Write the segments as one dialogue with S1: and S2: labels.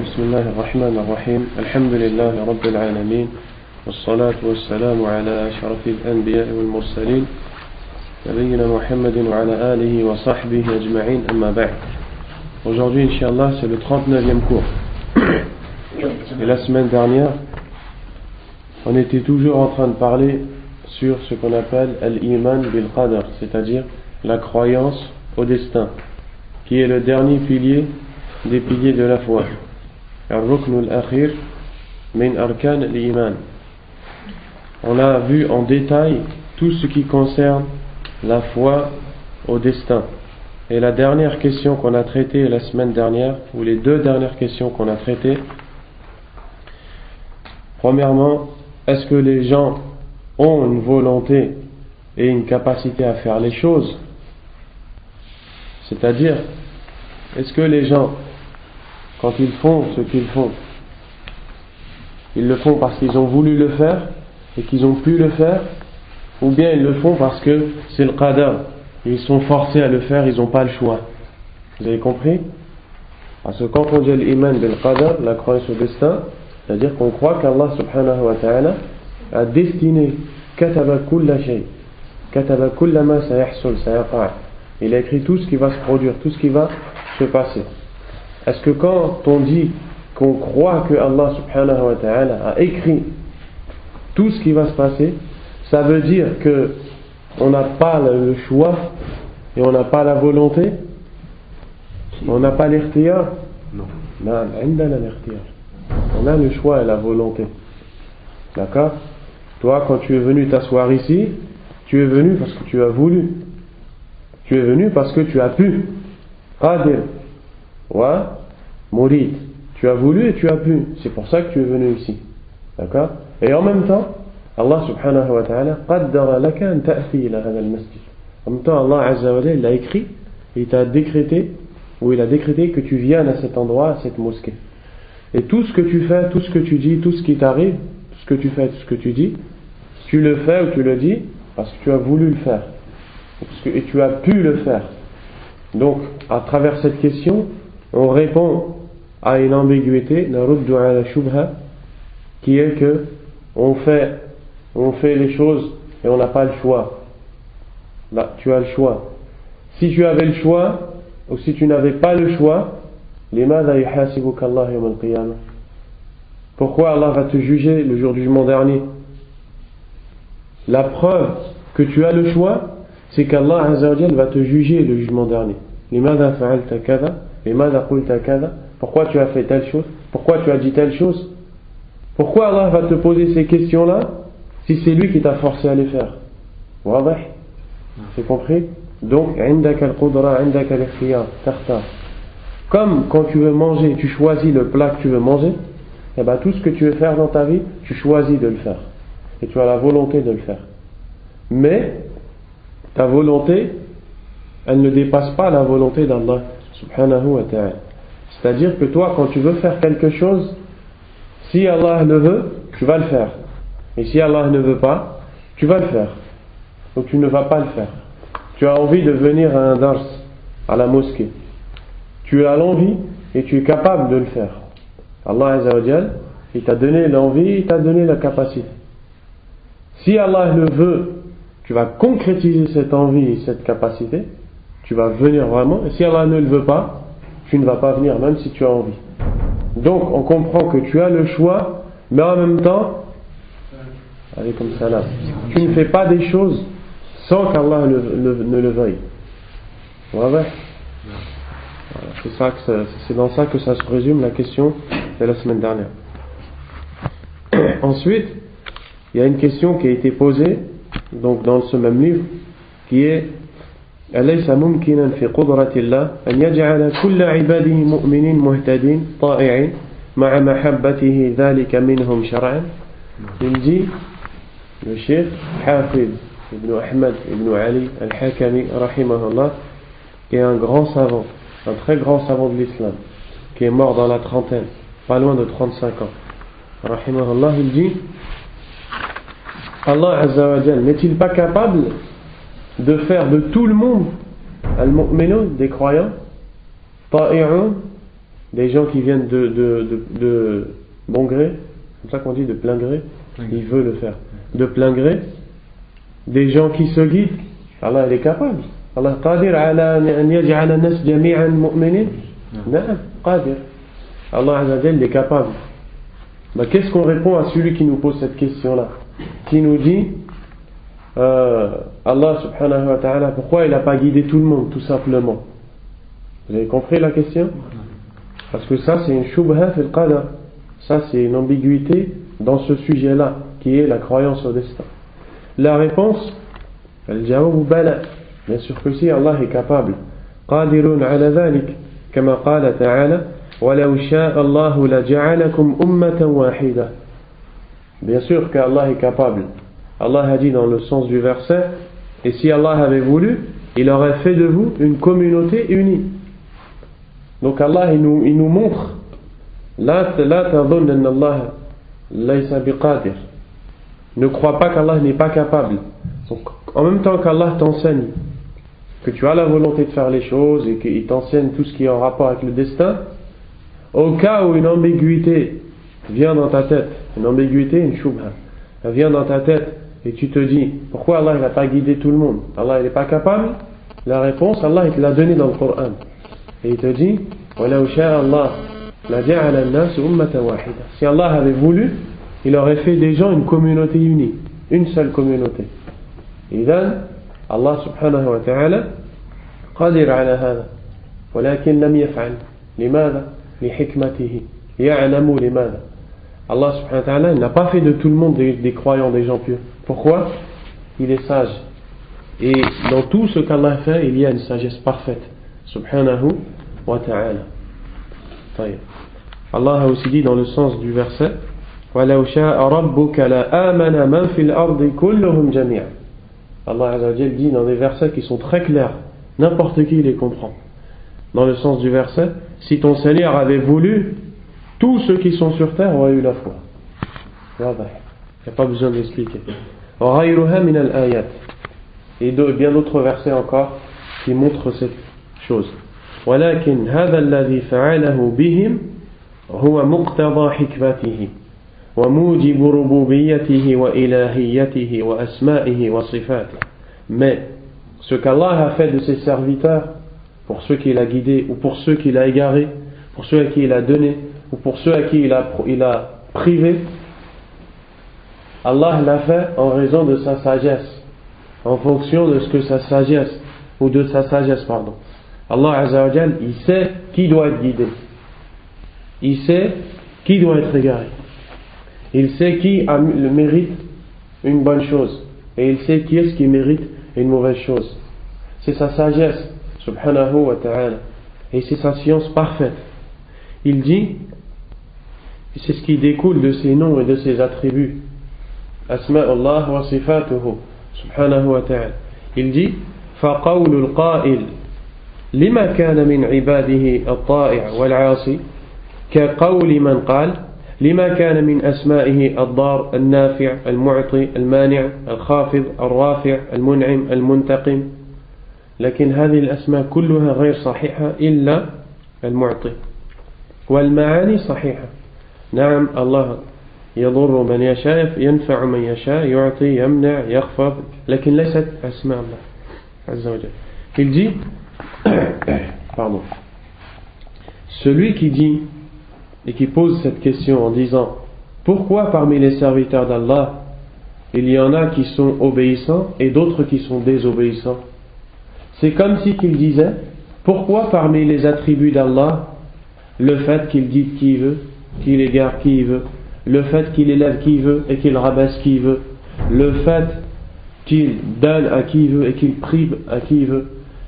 S1: بسم الله الرحمن الرحيم الحمد لله رب العالمين والصلاة والسلام على أشرف الأنبياء والمرسلين نبينا محمد وعلى آله وصحبه أجمعين أما بعد. Aujourd'hui, Inch'Allah, c'est le 39e cours. Et la semaine dernière, on était toujours en train de parler sur ce qu'on appelle al-iman bil-qadar, c'est-à-dire la croyance au destin, qui est le dernier pilier des piliers de la foi. Al-rukn al-akhir min arkan al-iman. On a vu en détail tout ce qui concerne la foi au destin. Et la dernière question qu'on a traitée la semaine dernière, ou les deux dernières questions qu'on a traitées, premièrement, est-ce que les gens ont une volonté et une capacité à faire les choses? C'est-à-dire, est-ce que les gens, quand ils font ce qu'ils font, ils le font parce qu'ils ont voulu le faire et qu'ils ont pu le faire, ou bien ils le font parce que c'est le qadar, ils sont forcés à le faire, ils n'ont pas le choix? Vous avez compris? Parce que quand on dit l'iman bil qadar, la croyance au destin, c'est-à-dire qu'on croit qu'Allah subhanahu wa ta'ala a destiné kataba kulla shay, kataba kulla ma sayahsul sayaqa'. Il a écrit tout ce qui va se produire, tout ce qui va se passer. Est-ce que quand on dit qu'on croit que Allah subhanahu wa ta'ala a écrit tout ce qui va se passer, ça veut dire que on n'a pas le choix et on n'a pas la volonté? On n'a pas l'ikhtiyar? Non. On a le choix et la volonté. D'accord? Toi, quand tu es venu t'asseoir ici, tu es venu parce que tu as voulu. Tu es venu parce que tu as pu. Qadir wa murid. Tu as voulu et tu as pu. C'est pour ça que tu es venu ici. D'accord? Et en même temps, Allah subhanahu wa ta'ala qaddara laka an ta'ti ila hadha al-masjid. En même temps, Allah azza wa jalla, il a écrit, il t'a décrété, ou il a décrété que tu viennes à cet endroit, à cette mosquée. Et tout ce que tu fais, tout ce que tu dis, tout ce qui t'arrive, tout ce que tu fais, tout ce que tu dis, tu le fais ou tu le dis parce que tu as voulu le faire. Et tu as pu le faire. Donc, à travers cette question, on répond à une ambiguïté, naruddu ala shubha, qui est que on fait les choses et on n'a pas le choix. Là, tu as le choix. Si tu avais le choix, ou si tu n'avais pas le choix, limadha yuhasibuka Allah yawm al-qiyamah? Pourquoi Allah va te juger le jour du jugement dernier? La preuve que tu as le choix, c'est qu'Allah azza wa jalla va te juger le jugement dernier. Limadha fa'alta kadha, limadha qulta kadha? Pourquoi tu as fait telle chose? Pourquoi tu as dit telle chose? Pourquoi Allah va te poser ces questions-là si c'est lui qui t'a forcé à les faire? Wadah? C'est compris? Donc, indaka al-qudra, indaka al-ikhtiyar, takhtar. Comme quand tu veux manger, tu choisis le plat que tu veux manger, et bien tout ce que tu veux faire dans ta vie, tu choisis de le faire. Et tu as la volonté de le faire. Mais, ta volonté, elle ne dépasse pas la volonté d'Allah subhanahu wa ta'ala. C'est-à-dire que toi, quand tu veux faire quelque chose, si Allah le veut, tu vas le faire. Et si Allah ne veut pas, tu vas le faire. Donc tu ne vas pas le faire. Tu as envie de venir à un dars, à la mosquée. Tu as l'envie et tu es capable de le faire. Allah azza wa jal, il t'a donné l'envie, il t'a donné la capacité. Si Allah le veut, tu vas concrétiser cette envie et cette capacité, tu vas venir vraiment. Et si Allah ne le veut pas, tu ne vas pas venir, même si tu as envie. Donc on comprend que tu as le choix, mais en même temps, alaykoum salam, tu ne fais pas des choses sans qu'Allah ne le veuille. Voilà. C'est dans ça que ça se résume la question de la semaine dernière. Ensuite, il y a une question qui a été posée donc dans ce même livre, qui est أليس ممكنا في قدرة الله أن يجعل كل عباده مؤمنين مهتدين طائعين مع محبته ذلك منهم شرعا? Il dit, le cheikh Hafid ibn Ahmad ibn Ali al-Hakami rahimahullah, qui est un grand savant, un très grand savant de l'islam, qui est mort dans la trentaine, pas loin de 35 ans, rahimahullah, il dit, Allah azza wa jal n'est-il pas capable de faire de tout le monde al-mu'minun, des croyants, ta'i'un, des gens qui viennent de bon gré, c'est comme ça qu'on dit, de plein gré, il veut le faire, de plein gré, des gens qui se guident, Allah il est capable. Allah qadir ala an yaj'ala an-nas jami'an mu'minin. Na'am, qadir. Allah Azza wa Jalla est capable. Bah, qu'est-ce qu'on répond à celui qui nous pose cette question-là, qui nous dit Allah subhanahu wa ta'ala, pourquoi il n'a pas guidé tout le monde, tout simplement? Vous avez compris la question? Parce que ça c'est une shubha fil qadar, ça c'est une ambiguïté dans ce sujet-là qui est la croyance au destin. La réponse, al-jawab bala, bien sûr que si, Allah est capable. Qadirun ala dhalik, kama qala ta'ala walau sha'a Allahu la ja'alakum ummatan wahida. Bien sûr qu'Allah est capable. Allah a dit dans le sens du verset, et si Allah avait voulu, il aurait fait de vous une communauté unie. Donc Allah il nous montre la tadhunna anna Allah laysa biqadir. Ne crois pas qu'Allah n'est pas capable. Donc en même temps qu'Allah t'enseigne que tu as la volonté de faire les choses et qu'il t'enseigne tout ce qui est en rapport avec le destin, au cas où une ambiguïté vient dans ta tête, une ambiguïté, une shubha, elle vient dans ta tête et tu te dis pourquoi Allah n'a pas guidé tout le monde, Allah il n'est pas capable, la réponse Allah il te l'a donnée dans le Coran et il te dit walau sha'a Allah la ja'ala an-nas ummatan wahida. Si Allah avait voulu, il aurait fait des gens une communauté unie, une seule communauté. إذن الله سبحانه وتعالى قادر على هذا ولكن لم يفعل. لماذا؟ لحكمته يعلم لماذا. Allah subhanahu wa ta'ala n'a pas fait de tout le monde des croyants, des gens pieux. Pourquoi? Il est sage. Et dans tout ce qu'Allah fait, il y a une sagesse parfaite. Subhanahu wa ta'ala. Allah a aussi dit dans le sens du verset وَلَوْ شَاءَ رَبُّكَ لَآمَنَ مَنْ فِي الْأَرْضِ كُلُّهُمْ جَمِيعًا. Allah Azza wa Jalla dit dans des versets qui sont très clairs, n'importe qui les comprend. Dans le sens du verset, si ton Seigneur avait voulu, tous ceux qui sont sur terre auraient eu la foi. Il n'y a pas besoin d'expliquer. Et bien d'autres versets encore qui montrent cette chose. ولكن هذا الذي فعله بهم هو مقتضى حكمته وموجب ربوبيته وإلهيته وأسمائه وصفاته. Mais ce qu'Allah a fait de ses serviteurs, pour ceux qu'il a guidés ou pour ceux qu'il a égarés, pour ceux à qui il a donné ou pour ceux à qui il a privé, Allah l'a fait en raison de sa sagesse, en fonction de ce que sa sagesse ou de sa sagesse, pardon. Allah Azza wa Jal, il sait qui doit être guidé, il sait qui doit être égaré, il sait qui mérite une bonne chose et il sait qui est-ce qui mérite une mauvaise chose. C'est sa sagesse, subhanahu wa ta'ala, et c'est sa science parfaite. Il dit, et c'est ce qui découle de ses noms et de ses attributs, asma'ullah wa sifatuhu, subhanahu wa ta'ala. Il dit, فَقَوْلُ الْقَائِلِ لِمَا كَانَ مِنْ عِبَادِهِ الطَّائِعِ وَالْعَاصِي كقول من قال لما كان من أسمائه الضار النافع المعطي المانع الخافض الرافع المنعم المنتقم. لكن هذه الأسماء كلها غير صحيحة إلا المعطي والمعاني صحيحة. نعم الله يضر من يشاء ينفع من يشاء يعطي يمنع يخفض لكن ليست أسماء الله عز وجل. Il dit pardon, celui qui dit et qui pose cette question en disant pourquoi parmi les serviteurs d'Allah il y en a qui sont obéissants et d'autres qui sont désobéissants, c'est comme si qu'il disait pourquoi parmi les attributs d'Allah le fait qu'il guide qui il veut, qu'il égare qui il veut, le fait qu'il élève qui il veut et qu'il rabaisse qui il veut, le fait qu'il donne à qui il veut et qu'il prive à qui il veut,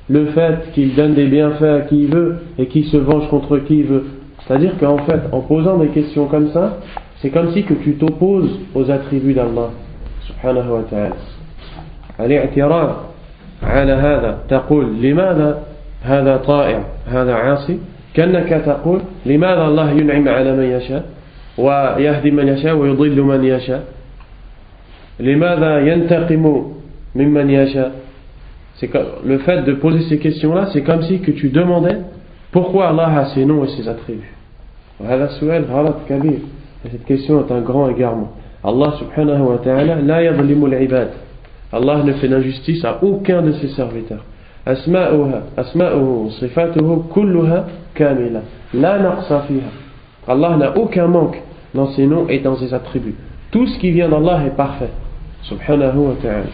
S1: le fait qu'il donne des bienfaits à qui il veut et qu'il se venge contre qui il veut. C'est-à-dire qu'en fait, en posant des questions comme ça, c'est comme si que tu t'opposes aux attributs d'Allah subhanahu wa ta'ala. الاعتراض على هذا تقول لماذا هذا طائع هذا عاصي كأنك تقول لماذا الله ينعم على من يشاء ويهدي من يشاء ويضل من يشاء لماذا ينتقم ممن يشاء. Le fait de poser ces questions-là, c'est comme si que tu demandais pourquoi Allah a ses noms et ses attributs. وهذا السؤال غلط كبير. Cette question est un grand égarement. Allah subhanahu wa ta'ala la yadlimu al-ibad. Allah ne fait d'injustice à aucun de ses serviteurs. Asma'uhu sifatuhu kulluha kamila la naqsa fiha. Allah n'a aucun manque dans ses noms et dans ses attributs. Tout ce qui vient d'Allah est parfait. Subhanahu wa ta'ala.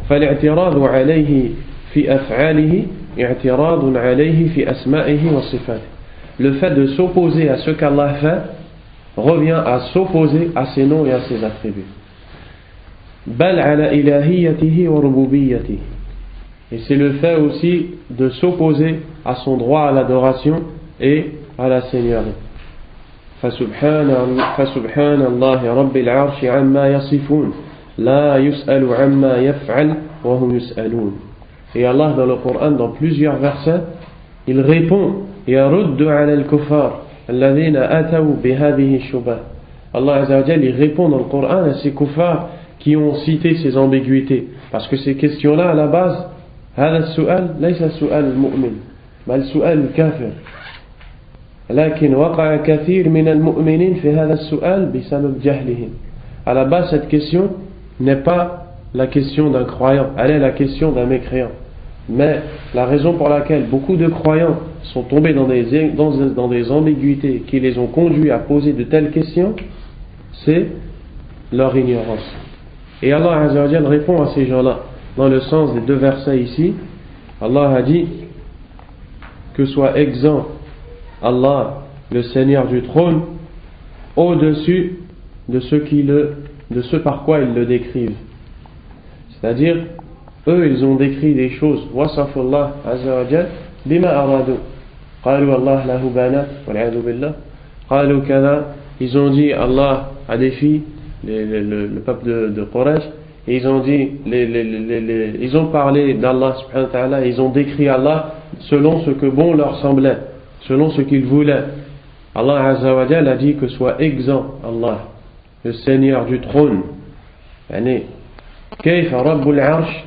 S1: فالاعتراض عليه في أفعاله اعتراض عليه في أسمائه وصفاته. Le fait de s'opposer à ce qu'Allah fait revient à s'opposer à ses noms et à ses attributs. بل على إلهيته وربوبيته. Et c'est le fait aussi de s'opposer à son droit à l'adoration et à la seigneurie. فسبحان الله رب العرش عما يصفون لا يسأل عما يفعل وهم يسألون. Et Allah dans le Coran, dans plusieurs versets, il répond يرد على الكفار الذين أتوا بهذه الشبه. Allah Azza wa Jalla, il répond dans le Coran à ces kuffars qui ont cité ces ambiguïtés, parce que ces questions-là à la base, هذا السؤال ليس سؤال المؤمن بل سؤال الكافر. لكن وقع كثير من المؤمنين في هذا السؤال بسبب جهلهم. À la base, cette question n'est pas la question d'un croyant, elle est la question d'un mécréant. Mais la raison pour laquelle beaucoup de croyants sont tombés dans des ambiguïtés qui les ont conduits à poser de telles questions, c'est leur ignorance. Et Allah Azza wa Jalla répond à ces gens-là dans le sens des deux versets ici. Allah a dit que soit exempt Allah, le Seigneur du trône, au-dessus de ce par quoi ils le décrivent. C'est-à-dire, eux, ils ont décrit des choses. Wasafullah Azza wa Jal bima aradu. Qalu Allah lahu banat, wal'iyadu billah. Qalu kada. Ils ont dit Allah a des filles, le peuple de Quraysh. Et ils ont dit, ils ont parlé d'Allah subhanahu wa ta'ala. Ils ont décrit Allah selon ce que bon leur semblait, selon ce qu'ils voulaient. Allah Azza wa Jal a dit que soit exempt Allah, le Seigneur du trône. Yani, Kayfa Rabbul Arsh,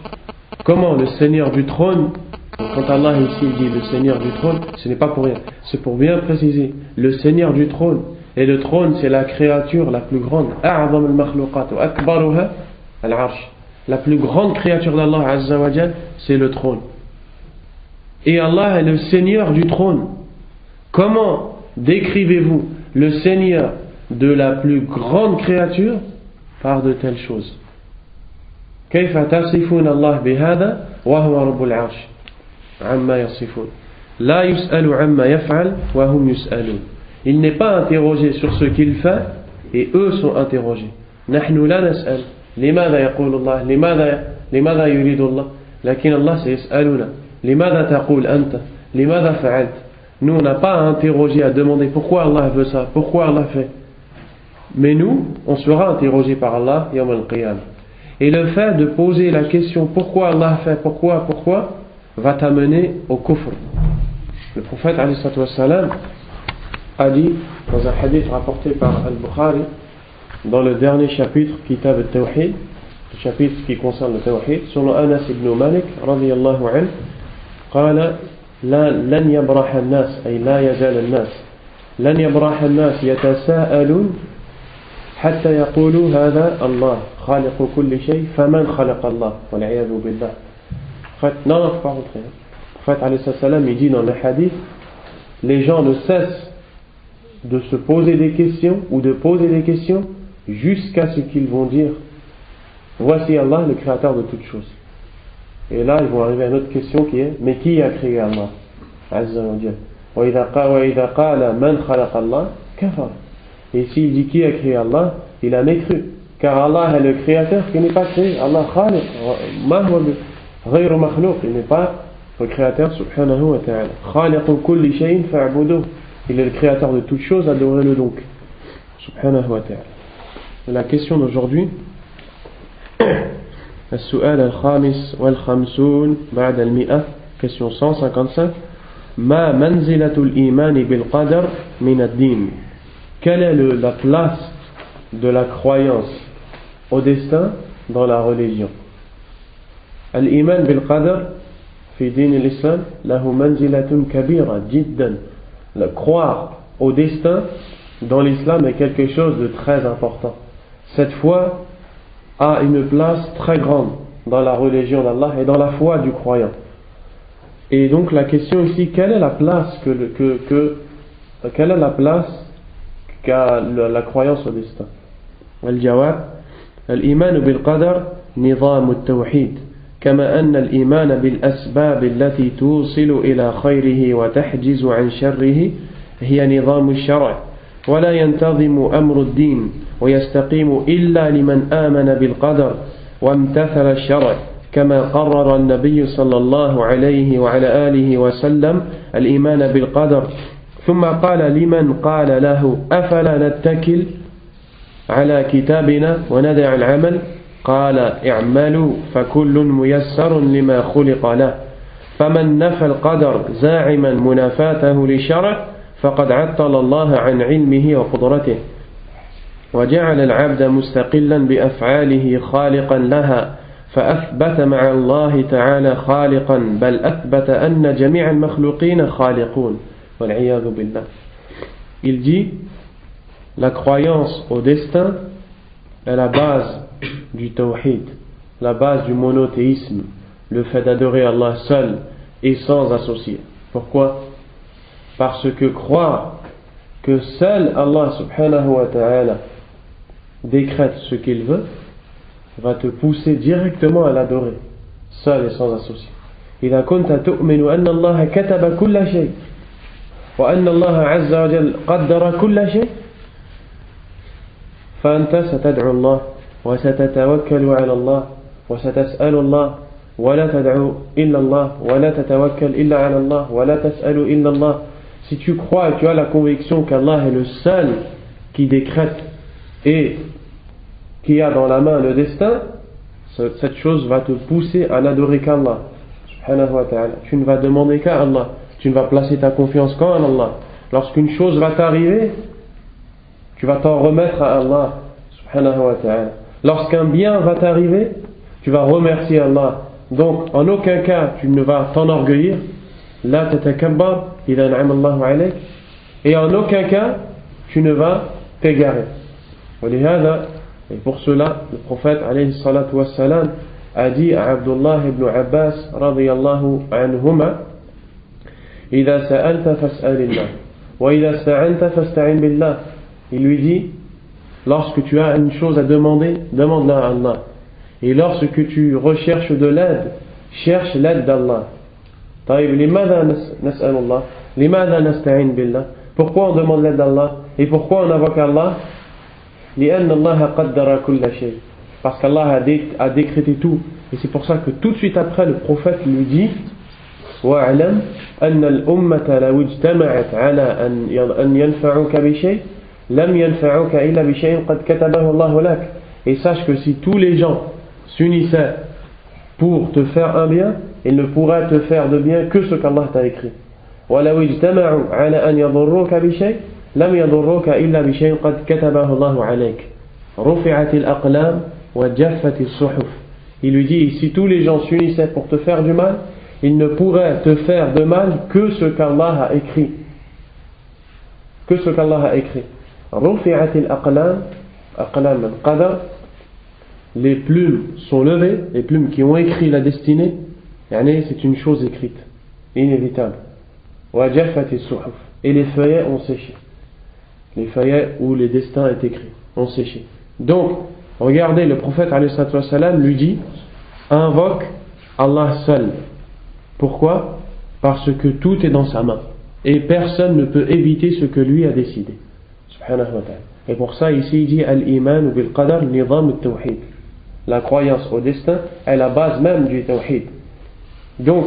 S1: comment le Seigneur du trône. Quand Allah ici dit le Seigneur du trône, ce n'est pas pour rien, c'est pour bien préciser le Seigneur du trône. Et le trône, c'est la créature la plus grande. A'zam al-makhluqat wa akbaruha al-arsh. La plus grande créature d'Allah Azza wa Jal, c'est le trône. Et Allah est le Seigneur du trône. Comment décrivez-vous le Seigneur de la plus grande créature par de telles choses? كيف تصفون الله بهذا وهو رب العرش عما يصفون لا يسأل عما يفعل وهم يسألون. Il n'est pas interrogé sur ce qu'il fait et eux sont interrogés. نحن لا نسأل لماذا يقول الله لماذا يريد الله لكن الله سيسألنا لماذا تقول أنت لماذا فعلت. Nous on n'a pas à interroger, à demander pourquoi Allah veut ça, pourquoi Allah fait. Mais nous, on sera interrogé par Allah yawm al-qiyamah. Et le fait de poser la question pourquoi Allah fait, pourquoi, va t'amener au kufr. Le prophète alayhi salatu wassalam a dit dans un hadith rapporté par Al-Bukhari dans le dernier chapitre Kitab al-Tawhid, le chapitre qui concerne le Tawhid, selon Anas ibn Malik radiyallahu anhu, قال لن يبرح الناس أي لا يزال الناس لن يبرح الناس يتساءلون حتى يقولوا هذا الله خالق كل شيء فمن خلق الله والعياذ بالله. Non, faut pas rentrer. Le prophète alayhi salam, il dit dans le hadith, les gens ne cessent de se poser des questions ou de poser des questions jusqu'à ce qu'ils vont dire voici Allah, le créateur de toutes choses. Et là ils vont arriver à une autre question qui est mais qui a créé Allah Azza wa Jalla. وإذا قال من خلق الله كفر. Et s'il dit qui a créé Allah, il a mécru. Car Allah est le créateur qui n'est pas créé. Allah khaliq, غير مخلوق, il n'est pas le créateur subhanahu wa ta'ala. خالق كل شيء فاعبدوه. Il est le créateur de toutes choses, adorez-le donc. Subhanahu wa ta'ala. La question d'aujourd'hui, السؤال الخامس والخمسون بعد المئة, question 155. ما منزلة الإيمان بالقدر من الدين. Quelle est la place de la croyance au destin dans la religion? Al-Iman bil-Qadr fi din l'Islam lahu manzilatun kabira jiddan. Le croire au destin dans l'islam est quelque chose de très important. Cette foi a une place très grande dans la religion d'Allah et dans la foi du croyant. Et donc la question ici, quelle est la place qu'a la croyance au destin? الجواب: الإيمان بالقدر نظام التوحيد كما أن الإيمان بالأسباب التي توصل إلى خيره وتحجز عن شره هي نظام الشرع ولا ينتظم أمر الدين ويستقيم إلا لمن آمن بالقدر وامتثل الشرع كما قرر النبي صلى الله عليه وعلى آله وسلم الإيمان بالقدر ثم قال لمن قال له أفلا نتكل على كتابنا وندع العمل قال اعملوا فكل ميسر لما خلق له فمن نفى القدر زاعما منافاته للشرع فقد عطل الله عن علمه وقدرته وجعل العبد مستقلا بأفعاله خالقا لها فأثبت مع الله تعالى خالقا بل أثبت أن جميع المخلوقين خالقون والعياذ بالله. Il dit: la croyance au destin est la base du tawhid, la base du monothéisme, le fait d'adorer Allah seul et sans associé. Pourquoi? Parce que croire que seul Allah subhanahu wa ta'ala décrète ce qu'il veut va te pousser directement à l'adorer seul et sans associé. إذا كنت تؤمن أن الله كتب كل شيء وأن الله عز وجل قدر كل شيء فأنت ستدعو الله وستتوكل على الله وستسأل الله ولا تدعو إلا الله ولا تتوكل إلا على الله ولا تسأل إلا الله. Si tu crois et tu as la conviction qu'Allah est le seul qui décrète et qui a dans la main le destin, cette chose va te pousser à n'adorer qu'Allah subhanahu wa ta'ala. Tu ne vas demander qu'à Allah, tu ne vas placer ta confiance qu'en Allah. Lorsqu'une chose va t'arriver, tu vas t'en remettre à Allah subhanahu wa ta'ala. Lorsqu'un bien va t'arriver, tu vas remercier Allah. Donc en aucun cas tu ne vas t'enorgueillir, la tatakabbar idha an'ama Allahu alayk, et en aucun cas tu ne vas t'égarer. Et pour cela, le prophète alayhi salatu wassalam a dit à Abdullah ibn Abbas radiyallahu anhuma: Idha sa'alta fas'alillah wa idha sta'anta fasta'in billah. Il lui dit: lorsque tu as une chose à demander, demande-la à Allah, et lorsque tu recherches de l'aide, cherche l'aide d'Allah. طيب لماذا نسأل الله؟ لماذا نستعين بالله؟ Pourquoi on demande l'aide d'Allah et pourquoi on invoque Allah? لأن الله قدر كل شيء, parce qu'Allah a décrété tout. Et c'est pour ça que tout de suite après le prophète lui dit: وَاعْلَمْ أَنَّ الْأُمَّةَ لَوْ اجْتَمَعَتْ عَلَى أَنْ يَنْفَعُوكَ بِشَيْءٍ لَمْ يَنْفَعُوكَ إِلَّا بِشَيْءٍ قَدْ كَتَبَهُ اللَّهُ لَكَ. Et sache que si tous les gens s'unissaient pour te faire un bien, ils ne pourraient te faire de bien que ce qu'Allah t'a écrit. وَلَوْ اجْتَمَعُوا عَلَى أَنْ يَضُرُّوكَ بِشَيْءٍ لم يضروك إلا بشيء قد كتبه الله عليك رفعت الأقلام وجفت الصحف. Il lui dit: si tous les gens s'unissaient pour te faire du mal, ils ne pourraient te faire de mal que ce qu'Allah a écrit. Que ce qu'Allah a écrit. رفعت الأقلام, أقلام القدر, les plumes sont levées, les plumes qui ont écrit la destinée, c'est une chose écrite, inévitable. وجفت الصحف, et les feuillets ont séché. Les feuillets où les destins est écrits ont séché. Donc, regardez, le prophète alayhi salam lui dit: invoque Allah seul. Pourquoi? Parce que tout est dans sa main et personne ne peut éviter ce que lui a décidé. Subhanahu wa ta'ala. Et pour ça, ici il dit: al-iman bil qadar nizam al-tawhid. La croyance au destin est la base même du tawhid. Donc,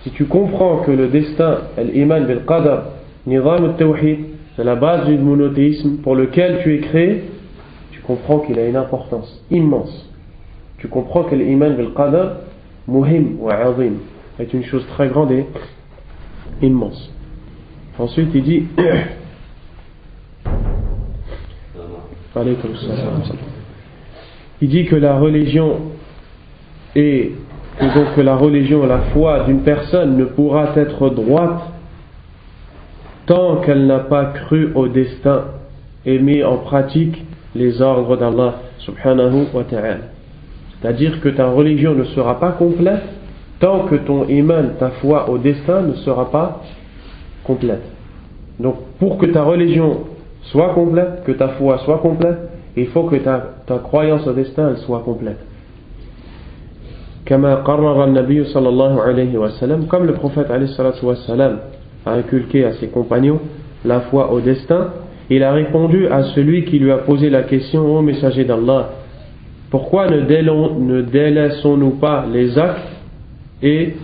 S1: si tu comprends que le destin, al-iman bil qadar nizam al-tawhid, c'est la base du monothéisme pour lequel tu es créé, tu comprends qu'il a une importance immense. Tu comprends que l'iman bil qadar muhim wa azim est une chose très grande et immense. Ensuite il dit il dit que la religion et que la religion, la foi d'une personne ne pourra être droite tant qu'elle n'a pas cru au destin et mis en pratique les ordres d'Allah subhanahu wa ta'ala. C'est-à-dire que ta religion ne sera pas complète tant que ton iman, ta foi au destin ne sera pas complète. Donc pour que ta religion soit complète, que ta foi soit complète, il faut que ta croyance au destin elle soit complète. Kama qarrara an-nabiy sallallahu alayhi wa sallam, comme le prophète alayhi salatu wa sallam a inculqué à ses compagnons la foi au destin, il a répondu à celui qui lui a posé la question: ô messager d'Allah, pourquoi ne délaissons-nous pas les actes et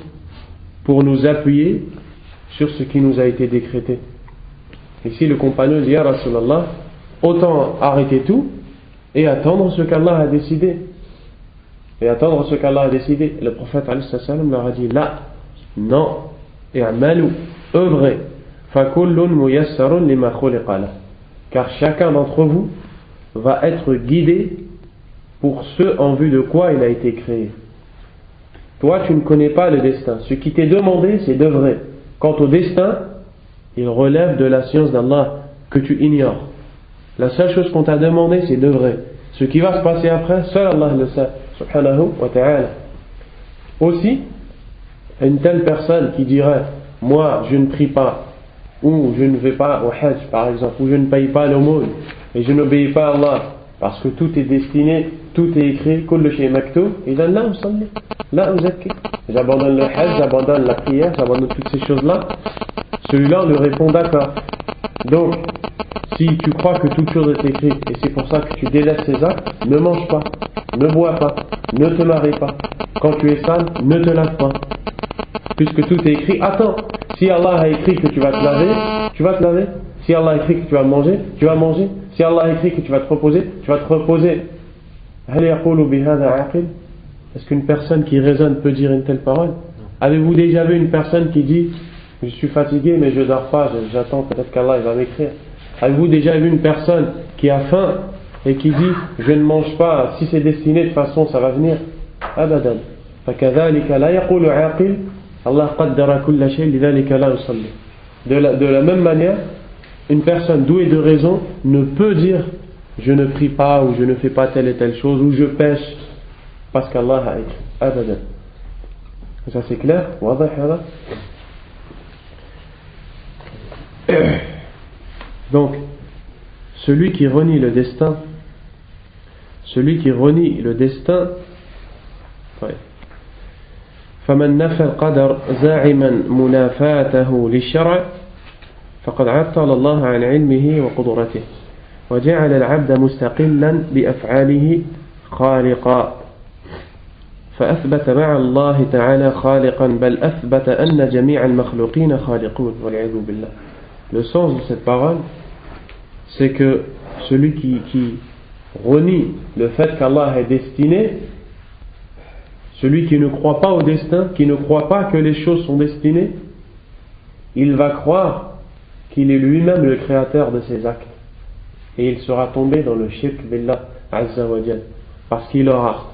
S1: pour nous appuyer sur ce qui nous a été décrété? Ici le compagnon dit: Ya Rasulallah, autant arrêter tout et attendre ce qu'Allah a décidé. Et attendre ce qu'Allah a décidé. Le prophète alayhi salam leur a dit: là, non, i'malu, œuvrez, fakullun muyassarun lima khuliqa lah, car chacun d'entre vous va être guidé pour ce en vue de quoi il a été créé. Toi tu ne connais pas le destin, ce qui t'est demandé c'est d'œuvrer. Quant au destin, il relève de la science d'Allah que tu ignores. La seule chose qu'on t'a demandé c'est d'œuvrer. Ce qui va se passer après, seul Allah le sait subhanahu wa ta'ala. Aussi, une telle personne qui dirait: moi je ne prie pas, ou je ne vais pas au Hajj par exemple, ou je ne paye pas l'aumône et je n'obéis pas à Allah parce que tout est destiné, tout est écrit, kullu shay maktub, et là on s'en est, là on zaki, j'abandonne le Hajj, j'abandonne la prière, j'abandonne toutes ces choses là. Celui-là on lui répond: d'accord. Donc si tu crois que toute chose est écrite et c'est pour ça que tu délaisses ces actes, ne mange pas, ne bois pas, ne te marie pas, quand tu es sale, ne te lave pas, puisque tout est écrit. Attends, si Allah a écrit que tu vas te laver, tu vas te laver. Si Allah a écrit que tu vas manger, tu vas manger. Si Allah a écrit que tu vas te reposer, tu vas te reposer. Est-ce qu'une personne qui raisonne peut dire une telle parole? Avez-vous déjà vu une personne qui dit: je suis fatigué mais je ne dors pas, j'attends peut-être qu'Allah va m'écrire? Avez-vous déjà vu une personne qui a faim et qui dit: je ne mange pas, si c'est destiné de toute façon ça va venir? Abadan. De la même manière, une personne douée de raison ne peut dire: je ne prie pas, ou je ne fais pas telle et telle chose, ou je pêche parce qu'Allah a écrit. Abadan. Ça c'est clair? Donc, celui qui renie le destin, فمن نفى القدر زاعما منافاته للشرع فقد عطل الله عن علمه وقدرته وجعل العبد مستقلا بأفعاله خالقا فأثبت مع الله تعالى خالقا بل أثبت أن جميع المخلوقين خالقون والعياذ بالله. Le sens de cette parole, c'est que celui qui renie le fait qu'Allah est destiné, celui qui ne croit pas au destin, qui ne croit pas que les choses sont destinées, il va croire qu'il est lui-même le créateur de ses actes. Et il sera tombé dans le shirk billah azza wa jal, parce qu'il aura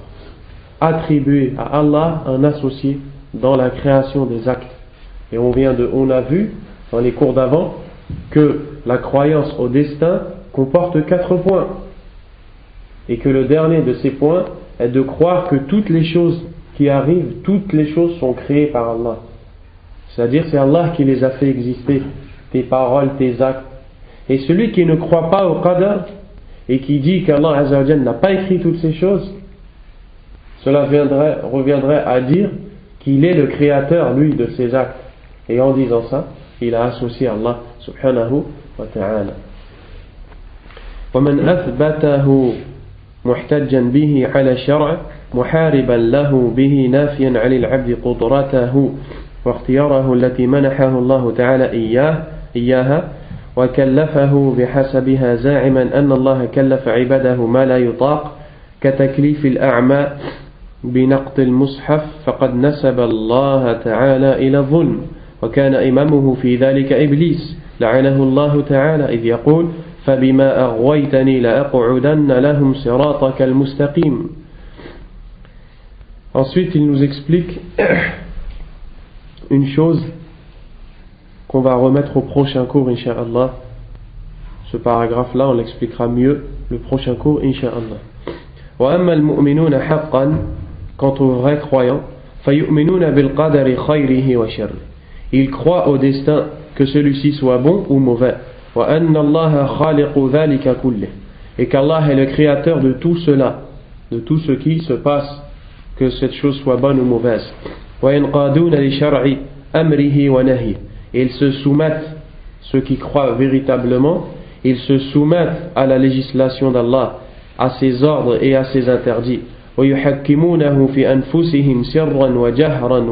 S1: attribué à Allah un associé dans la création des actes. Et on a vu dans les cours d'avant que la croyance au destin comporte 4 points. Et que le dernier de ces points est de croire que toutes les choses qui arrivent, toutes les choses sont créées par Allah. C'est-à-dire c'est Allah qui les a fait exister, tes paroles, tes actes. Et celui qui ne croit pas au qadar et qui dit qu'Allah Azza wa Jalla n'a pas écrit toutes ces choses, cela reviendrait à dire qu'il est le créateur, lui, de ses actes. Et en disant ça, il a associé Allah subhanahu wa ta'ala. ومن أثبته محتجا به على الشرع محاربا له به نافيا عن العبد قدرته واختياره التي منحه الله تعالى إياها وكلفه بحسبها زاعما أن الله كلف عباده ما لا يطاق كتكليف الأعمى بنقط المصحف فقد نسب الله تعالى إلى الظلم وكان إمامه في ذلك إبليس لعنه الله تعالى إذ يقول فبما أغويتني لأقعدن لهم صراطك المستقيم. Ensuite il nous explique une chose qu'on va remettre au prochain cours, Inch'Allah. Ce paragraphe-là, on l'expliquera mieux le prochain cours, Inch'Allah. وَأَمَّا الْمُؤْمِنُونَ حَقًّا, quant aux vrais croyants, فَيُؤْمِنُونَ بِالْقَدَرِ خَيْرِهِ وَشَرِّهِ, ils croient au destin, que celui-ci soit bon ou mauvais. وَأَنَّ اللَّهَ خَالِقُ ذَلِكَ كُلِّهِ, et qu'Allah est le créateur de tout cela, de tout ce qui se passe, que cette chose soit bonne ou mauvaise. وَيَنْقَادُونَ لِشَرْعِ أَمْرِهِ وَنَهْيِهِ, et ils se soumettent, ceux qui croient véritablement, ils se soumettent à la législation d'Allah, à ses ordres et à ses interdits. وَيُحَكِّمُونَهُ فِي أَنفُسِهِمْ سِرًّا وَجَهْرًا,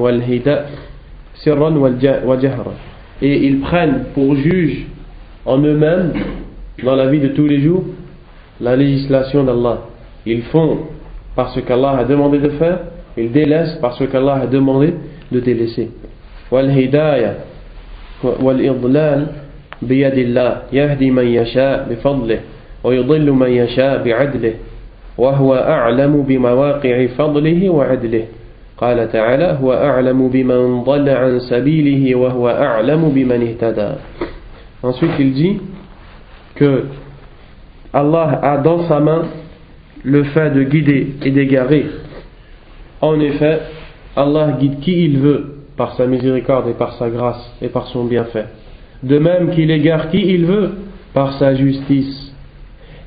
S1: et ils prennent pour juge en eux-mêmes, dans la vie de tous les jours, la législation d'Allah. Ils font parce qu'Allah a demandé de faire, ils délaissent parce qu'Allah a demandé de délaisser. وَالْهِدَايَةُ وَالْإِضْلَالُ بِيَدِ اللَّهِ يَهْدِي مَنْ يَشَاءُ بِفَضْلِهِ وَيُضِلُّ مَنْ يَشَاءُ بِعَدْلِهِ وَهُوَ أَعْلَمُ بِمَوَاقِعِ فَضْلِهِ وَعَدْلِهِ. قال تعالى هو أعلم بمن ضل عن سبيله وهو أعلم بمن اهتدى. Ensuite il dit que Allah a dans sa main le fait de guider et d'égarer. En effet, Allah guide qui il veut par sa miséricorde et par sa grâce et par son bienfait. De même qu'il égare qui il veut par sa justice.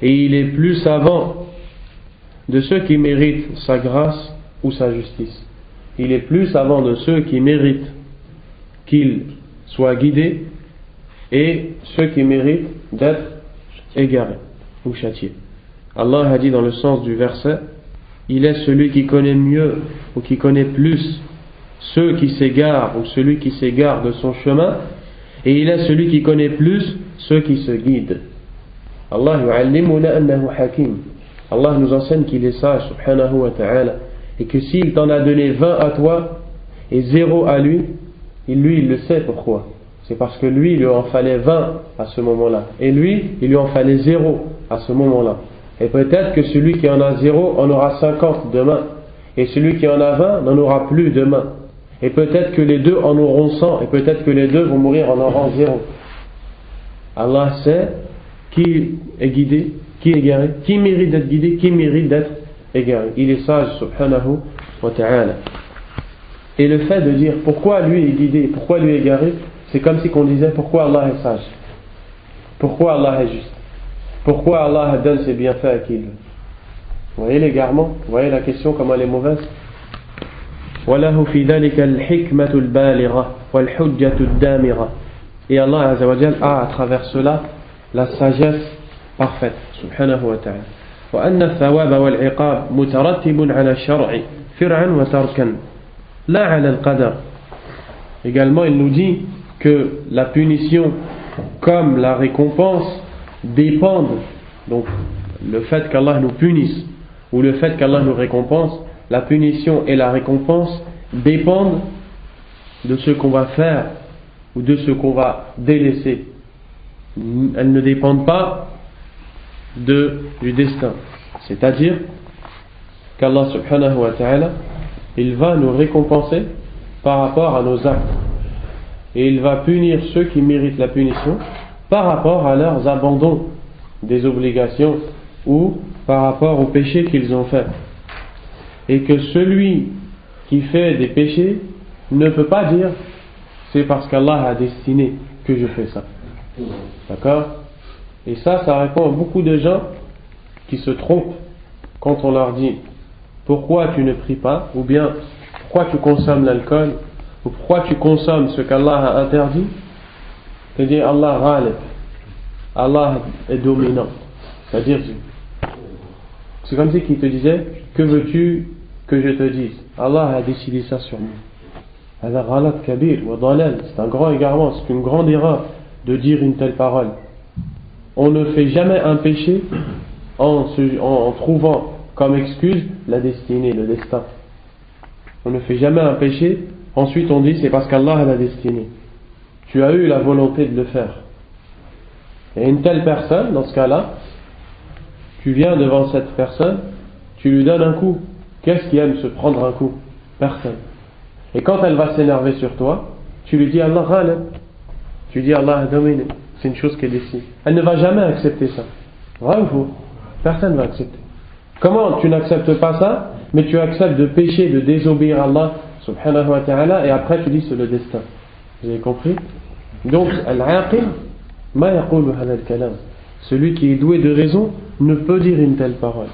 S1: Et il est plus savant de ceux qui méritent sa grâce ou sa justice. Il est plus savant de ceux qui méritent qu'ils soient guidés et ceux qui méritent d'être égarés ou châtiés. Allah a dit dans le sens du verset, il est celui qui connaît mieux ou qui connaît plus ceux qui s'égarent ou celui qui s'égare de son chemin, et il est celui qui connaît plus ceux qui se guident. Allah yu'allimuna annahu hakim. Allah nous enseigne qu'il est sage, subhanahu wa ta'ala, et que s'il t'en a donné 20 à toi et 0 à lui, il le sait pourquoi. C'est parce que lui, il lui en fallait 20 à ce moment-là, et lui, il lui en fallait 0 à ce moment-là. Et peut-être que celui qui en a 0 en aura 50 demain, et celui qui en a 20 n'en aura plus demain. Et peut-être que les deux en auront 100, et peut-être que les deux vont mourir en auront 0. Allah sait qui est guidé, qui est égaré, qui mérite d'être guidé, qui mérite d'être égaré. Il est sage, subhanahu wa ta'ala. Et le fait de dire pourquoi lui est guidé, pourquoi lui est égaré, c'est comme si on disait pourquoi Allah est sage, pourquoi Allah est juste, pourquoi Allah donne ses bienfaits à qui il veut. Vous voyez l'égarement, vous voyez la question comment elle est mauvaise. وَلَهُ فِي ذَلِكَ الْحِكْمَةُ الْبَالِغَةُ وَالْحُجَّةُ الدَّامِغَةُ. Et Allah Azza wa Jal a à travers cela la sagesse parfaite, subhanahu wa ta'ala. وأن الثواب والعقاب مترتب على الشرع فرعا وتركا لا على القدر. Également il nous dit que la punition comme la récompense dépendent, donc le fait qu'Allah nous punisse ou le fait qu'Allah nous récompense, la punition et la récompense dépendent de ce qu'on va faire ou de ce qu'on va délaisser. Elles ne dépendent pas du destin. C'est-à-dire qu'Allah subhanahu wa ta'ala, il va nous récompenser par rapport à nos actes. Et il va punir ceux qui méritent la punition par rapport à leurs abandons des obligations ou par rapport aux péchés qu'ils ont faits. Et que celui qui fait des péchés ne peut pas dire c'est parce qu'Allah a destiné que je fais ça. D'accord? Et ça répond à beaucoup de gens qui se trompent quand on leur dit pourquoi tu ne pries pas, ou bien pourquoi tu consommes l'alcool, ou pourquoi tu consommes ce qu'Allah a interdit. C'est dire Allah ghalib, Allah est dominant. C'est-à-dire, c'est comme si qu'il te disait que veux-tu que je te dise? Allah a décidé ça sur nous. C'est un grand égarement, c'est une grande erreur de dire une telle parole. On ne fait jamais un péché en trouvant comme excuse la destinée, le destin. On ne fait jamais un péché, ensuite on dit c'est parce qu'Allah l'a destiné. Tu as eu la volonté de le faire. Et une telle personne, dans ce cas-là, tu viens devant cette personne, tu lui donnes un coup. Qu'est-ce qui aime se prendre un coup? Personne. Et quand elle va s'énerver sur toi, tu lui dis Allah ghalib. Tu dis Allah a dominé, c'est une chose qui est décidée. Elle ne va jamais accepter ça. Vrai ou faux? Personne ne va accepter. Comment tu n'acceptes pas ça, mais tu acceptes de pécher, de désobéir à Allah subhanahu wa ta'ala, et après tu dis c'est le destin. Vous avez compris? Donc, al-aqil, ma yaqulu hadha al-kalam. Celui qui est doué de raison ne peut dire une telle parole.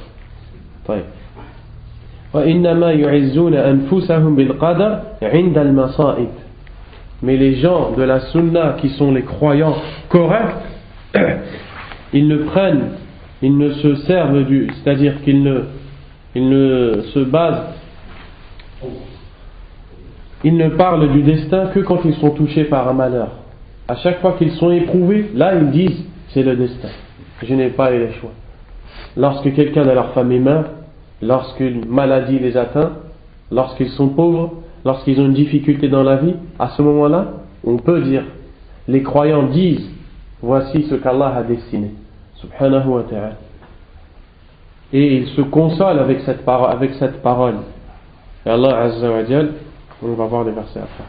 S1: وَإِنَّمَا يُعِزُّونَ أَنفُسَهُمْ بِالْقَدَرِ عِنْدَ الْمَصَائِبِ. Mais les gens de la sunna qui sont les croyants corrects, ils ne se servent c'est-à-dire qu'ils ne se basent, ils ne parlent du destin que quand ils sont touchés par un malheur. À chaque fois qu'ils sont éprouvés, là ils disent c'est le destin. Je n'ai pas eu le choix. Lorsque quelqu'un de leur famille meurt, lorsqu'une maladie les atteint, lorsqu'ils sont pauvres, lorsqu'ils ont une difficulté dans la vie, à ce moment-là, on peut dire, les croyants disent, voici ce qu'Allah a destiné, subhanahu wa ta'ala. Et ils se consolent avec cette parole. Et Allah azza wa jal, on va voir les versets après.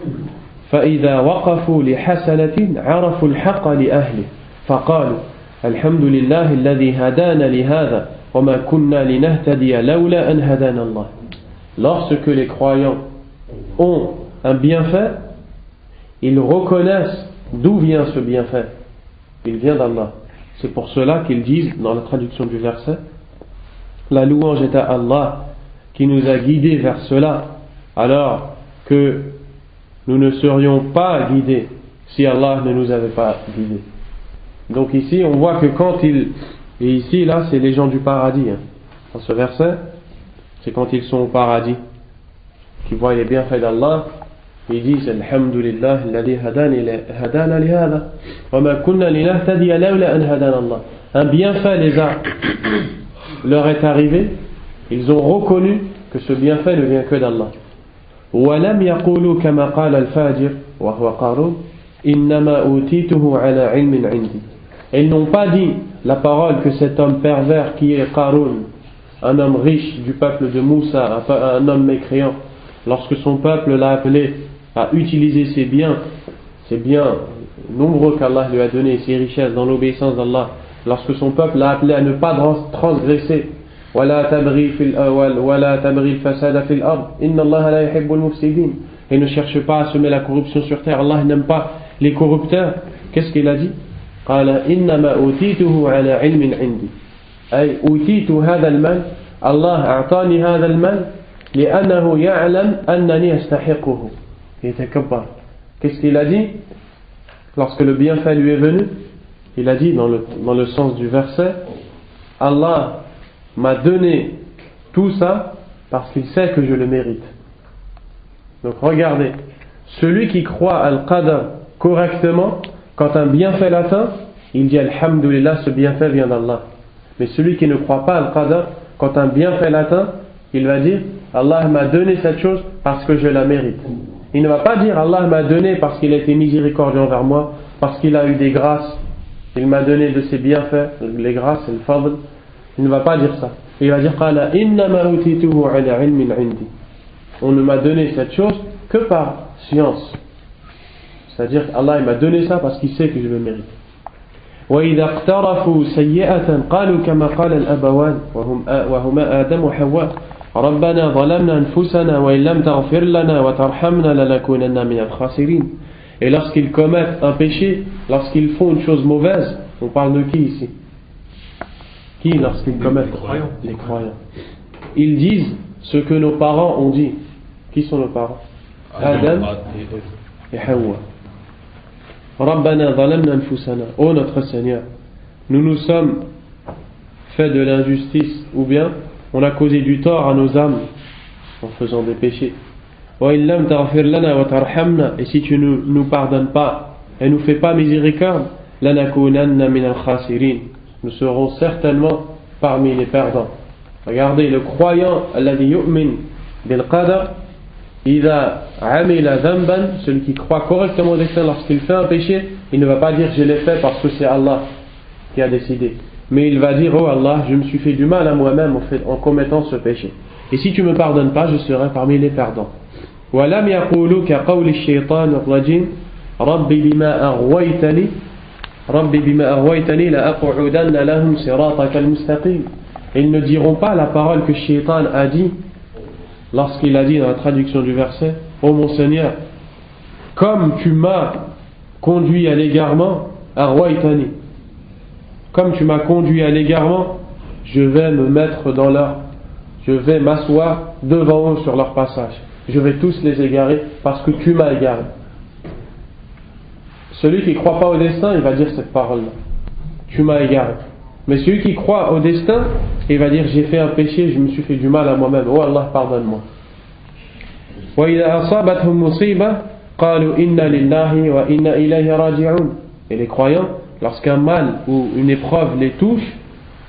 S1: فَإِذَا وَقَفُوا لِحَسَنَةٍ عَرَفُوا الْحَقَّ لِأَهْلِهِ فَقَالُوا الْحَمْدُ لِلَّهِ الَّذِي هَدَانَ لِهَذَا وَمَا كُنَّا لِنَهْتَدِيَ لَوْلَا أَنْ هَدَانَ اللَّهُ. Lorsque les croyants ont un bienfait, ils reconnaissent d'où vient ce bienfait. Il vient d'Allah. C'est pour cela qu'ils disent, dans la traduction du verset, la louange est à Allah qui nous a guidés vers cela, alors que nous ne serions pas guidés si Allah ne nous avait pas guidés. Donc ici, on voit que quand et ici, là, c'est les gens du paradis. Dans ce verset, c'est quand ils sont au paradis, qui voient les bienfaits d'Allah, ils disent Alhamdulillah, alladhi hadana li hadha, wa ma kunna linahtadiya lawla an hadana Allah. Un bienfait leur est arrivé, ils ont reconnu que ce bienfait ne vient que d'Allah. وَلَمْ يَقُولُوا كَمَا قَالَ الْفَاجِرُ وَهُوَ قَارُونَ إِنَّمَا أُوتِيتُهُ عَلَى عِلْمٍ عِنْدِي. Ils n'ont pas dit la parole que cet homme pervers qui est Qarun, un homme riche du peuple de Moussa, un homme mécréant, lorsque son peuple l'a appelé à utiliser ses biens nombreux qu'Allah lui a donnés, ses richesses dans l'obéissance d'Allah, lorsque son peuple l'a appelé à ne pas transgresser, وَلَا تَبْغِي الْفَسَادَ فِي الْأَرْضِ إِنَّ اللَّهَ لَا يُحِبُّ الْمُفْسِدِينَ. Et ne cherche pas à semer la corruption sur terre, Allah n'aime pas les corrupteurs. Qu'est-ce qu'il a dit? قال إنما أوتيته على علم عندي أي أوتيت هذا المال الله أعطاني هذا المال لأنه يعلم أنني أستحقه. يتكبر. Qu'est-ce qu'il a dit lorsque le bienfait lui est venu? Il a dit dans le sens du verset, Allah m'a donné tout ça parce qu'il sait que je le mérite. Donc regardez, celui qui croit al-qadar correctement, quand un bienfait l'atteint, il dit Alhamdulillah, ce bienfait vient d'Allah. Mais celui qui ne croit pas al-qadar, quand un bienfait l'atteint, il va dire Allah m'a donné cette chose parce que je la mérite. Il ne va pas dire Allah m'a donné parce qu'il a été miséricordieux envers moi, parce qu'il a eu des grâces, il m'a donné de ses bienfaits, les grâces et le fadl. Il ne va pas dire ça. Il va dire Qala innama utituhu ala ilmin indi. On ne m'a donné cette chose que par science. C'est-à-dire qu'Allah m'a donné ça parce qu'il sait que je le mérite. وإذا اقترفوا سيئة قالوا كما قال الأبوان وهما آدم وحواء ربنا ظلمنا أنفسنا وإن لم تغفر لنا وترحمنا لنكونن من الخاسرين. Et lorsqu'ils commettent un péché, lorsqu'ils font une chose mauvaise, on parle de qui ici? Qui lorsqu'ils commettent? Les croyants. Ils disent ce que nos parents ont dit. Qui sont nos parents? Adam et Hawa. Rabbana zalamna anfusana. Oh notre Seigneur, nous nous sommes fait de l'injustice, ou bien on a causé du tort à nos âmes en faisant des péchés. Wa in lam taghfir lana wa tarhamna. Et si tu ne nous pardonnes pas et nous fais pas miséricorde, lanakunanna min al-khasirin. Nous serons certainement parmi les perdants. Regardez, le croyant, alladhi yu'min bil qadar, idha amila dhanban, celui qui croit correctement au destin, lorsqu'il fait un péché, il ne va pas dire je l'ai fait parce que c'est Allah qui a décidé. Mais il va dire oh Allah, je me suis fait du mal à moi-même en commettant ce péché. Et si tu ne me pardonnes pas, je serai parmi les perdants. وَلَمْ يَقُولُوا كَقَوْلِ الشَّيْطَانِ الرَّجِيمِ Rabbi bima aghwaytani la aq'udanna lahum siratakal mustaqim. Ils ne diront pas la parole que Shaitan a dit lorsqu'il a dit dans la traduction du verset: ô mon Seigneur, comme tu m'as conduit à l'égarement, aghwaytani, comme tu m'as conduit à l'égarement, je vais m'asseoir devant eux sur leur passage. Je vais tous les égarer parce que tu m'as égaré. Celui qui ne croit pas au destin, il va dire cette parole-là: tu m'as égaré. Mais celui qui croit au destin, il va dire: j'ai fait un péché, je me suis fait du mal à moi-même. Oh Allah, pardonne-moi. Et les croyants, lorsqu'un mal ou une épreuve les touche,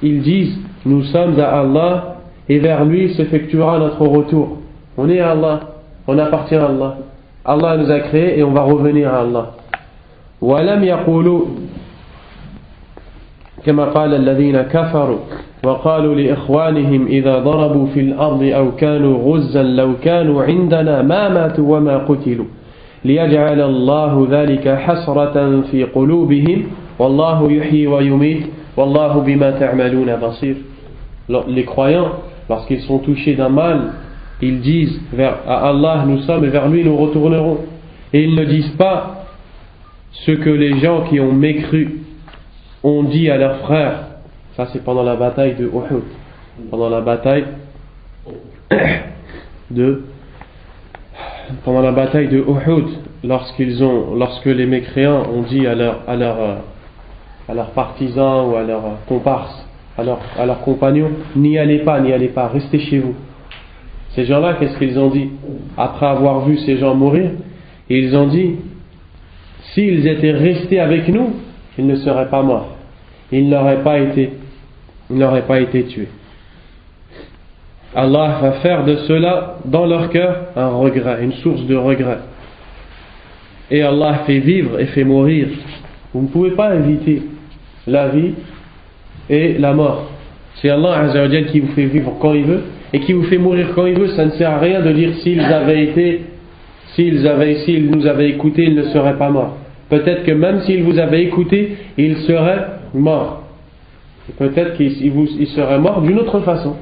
S1: ils disent: nous sommes à Allah et vers lui s'effectuera notre retour. On est à Allah, on appartient à Allah. Allah nous a créés et on va revenir à Allah. وَلَمْ يَقُولُوا كما قال الذين كفروا وقالوا لإخوانهم إذا ضربوا في الأرض أو كانوا غزا لو كانوا عندنا ما ماتوا وما قتلوا ليجعل الله ذلك حسرة في قلوبهم والله يحيي ويميت والله بما تعملون بصير. Les croyants, lorsqu'ils sont touchés d'un mal, ils disent: à Allah nous sommes et vers lui nous retournerons. Et ils ne disent pas ce que les gens qui ont mécru ont dit à leurs frères. Ça, c'est pendant la bataille de Uhud. Pendant la bataille de Uhud, lorsque les mécréants ont dit à leurs partisans ou à leurs comparses, à leurs compagnons: n'y allez pas, restez chez vous. Ces gens-là, qu'est-ce qu'ils ont dit après avoir vu ces gens mourir? Ils ont dit: s'ils étaient restés avec nous, ils ne seraient pas morts, ils n'auraient pas été tués. Allah va faire de cela dans leur cœur un regret, une source de regret. Et Allah fait vivre et fait mourir. Vous ne pouvez pas éviter la vie et la mort. C'est Allah Azza wa Jal qui vous fait vivre quand il veut et qui vous fait mourir quand il veut. Ça ne sert à rien de dire: s'ils nous avaient écoutés, ils ne seraient pas morts. Peut-être que même s'ils vous avaient écouté, ils seraient morts. Et peut-être qu'ils seraient morts d'une autre façon.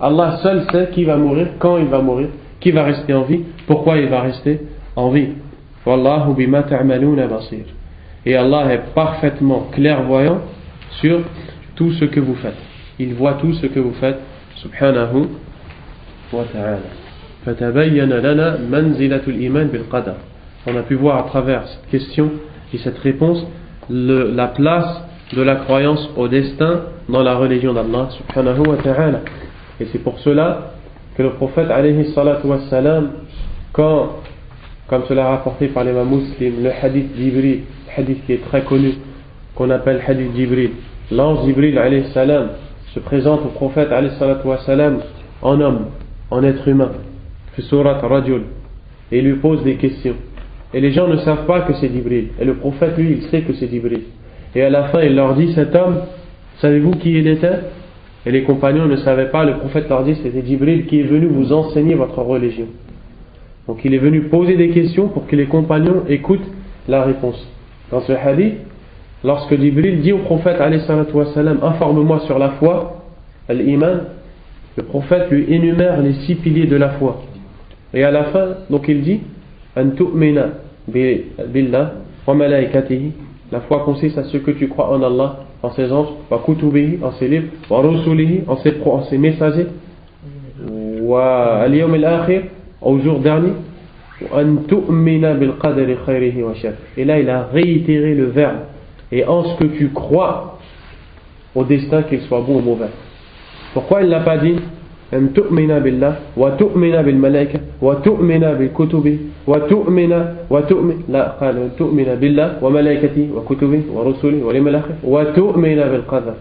S1: Allah seul sait qui va mourir, quand il va mourir, qui va rester en vie, pourquoi il va rester en vie. Wallahu bima ta'maluna basir. Et Allah est parfaitement clairvoyant sur tout ce que vous faites. Il voit tout ce que vous faites. Subhanahu wa ta'ala. Fatabayyana lana manzilatul iman bil qadar. On a pu voir à travers cette question et cette réponse la place de la croyance au destin dans la religion d'Allah subhanahu wa ta'ala. Et c'est pour cela que le prophète alayhi salatu wassalam, comme cela est rapporté par l'imam Muslim, le hadith Jibril, hadith qui est très connu, qu'on appelle hadith Jibril, l'ange Jibril alayhi salam se présente au prophète alayhi salatu wassalam en homme, en être humain, fi surat rajul, et il lui pose des questions. Et les gens ne savent pas que c'est Jibril. Et le prophète, lui, il sait que c'est Jibril. Et à la fin, il leur dit: cet homme, savez-vous qui il était? Et les compagnons ne savaient pas. Le prophète leur dit: c'était Jibril qui est venu vous enseigner votre religion. Donc il est venu poser des questions pour que les compagnons écoutent la réponse. Dans ce hadith, lorsque Jibril dit au prophète alayhi salatu wassalam: informe-moi sur la foi, l'iman, le prophète lui énumère les 6 piliers de la foi. Et à la fin, donc il dit: an tu'mina billah wa malaikatihi. La foi consiste à ce que tu crois en Allah, en ses anges, wa kutubihi, en ses livres, wa rusulihi, en ses messagers, wa al-yawm al-akhir, au jour dernier, wa an tu'mina bil qadari khayrihi wa sharrihi. Et là il a réitéré le verbe: et en ce que tu crois au destin, qu'il soit bon ou mauvais. Pourquoi il n'a pas dit أن تؤمن بالله وتؤمن بالملائكة وتؤمن بالكتب لا قال تؤمن بالله وملائكته وكتبه ورسله واليوم الآخر وتؤمن بالقدر.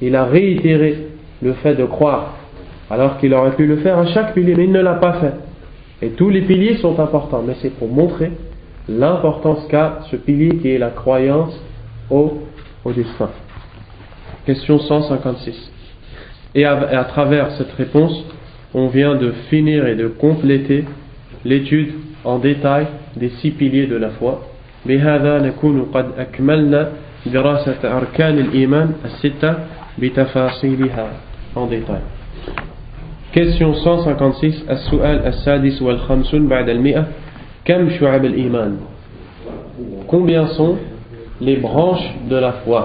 S1: Il a réitéré le fait de croire alors qu'il aurait pu le faire à chaque pilier, mais il ne l'a pas fait. Et tous les piliers sont importants, mais c'est pour montrer l'importance qu'a ce pilier qui est la croyance au destin. Question 156. Et à travers cette réponse, on vient de finir et de compléter l'étude en détail des 6 piliers de la foi. بهذا نكون قد أكملنا دراسة أركان الإيمان الستة بتفاصيلها en détail. Question 156 السؤال السادس والخمسون بعد المئة كم شعب الإيمان Combien sont les branches de la foi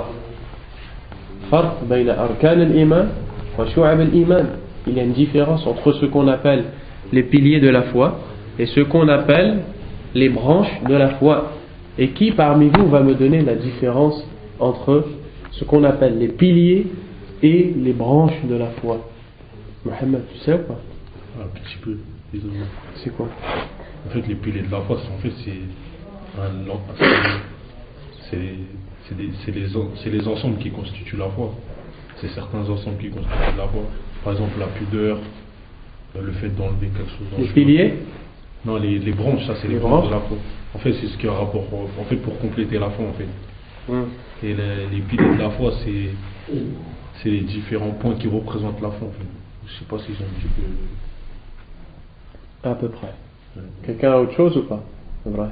S1: فرق بين أركان الإيمان وشعب الإيمان. Il y a une différence entre ce qu'on appelle les piliers de la foi et ce qu'on appelle les branches de la foi. Et qui parmi vous va me donner la différence entre ce qu'on appelle les piliers et les branches de la foi? Mohamed, tu sais ou pas?
S2: Un petit peu, désolé.
S1: C'est quoi?
S2: En fait, les piliers de la foi, en fait, c'est les ensembles qui constituent la foi. C'est certains ensembles qui constituent la foi. Par exemple, la pudeur, le fait d'enlever quelque chose dans
S1: les piliers?
S2: Non, les branches, ça c'est les branches de la foi. En fait, c'est ce qui a rapport, en fait, pour compléter la foi, en fait. Et les piliers de la foi, c'est les différents points qui représentent la foi, en fait. Je sais pas si j'ai un petit peu...
S1: À peu près. Ouais. Quelqu'un a autre chose ou pas?
S3: Alors,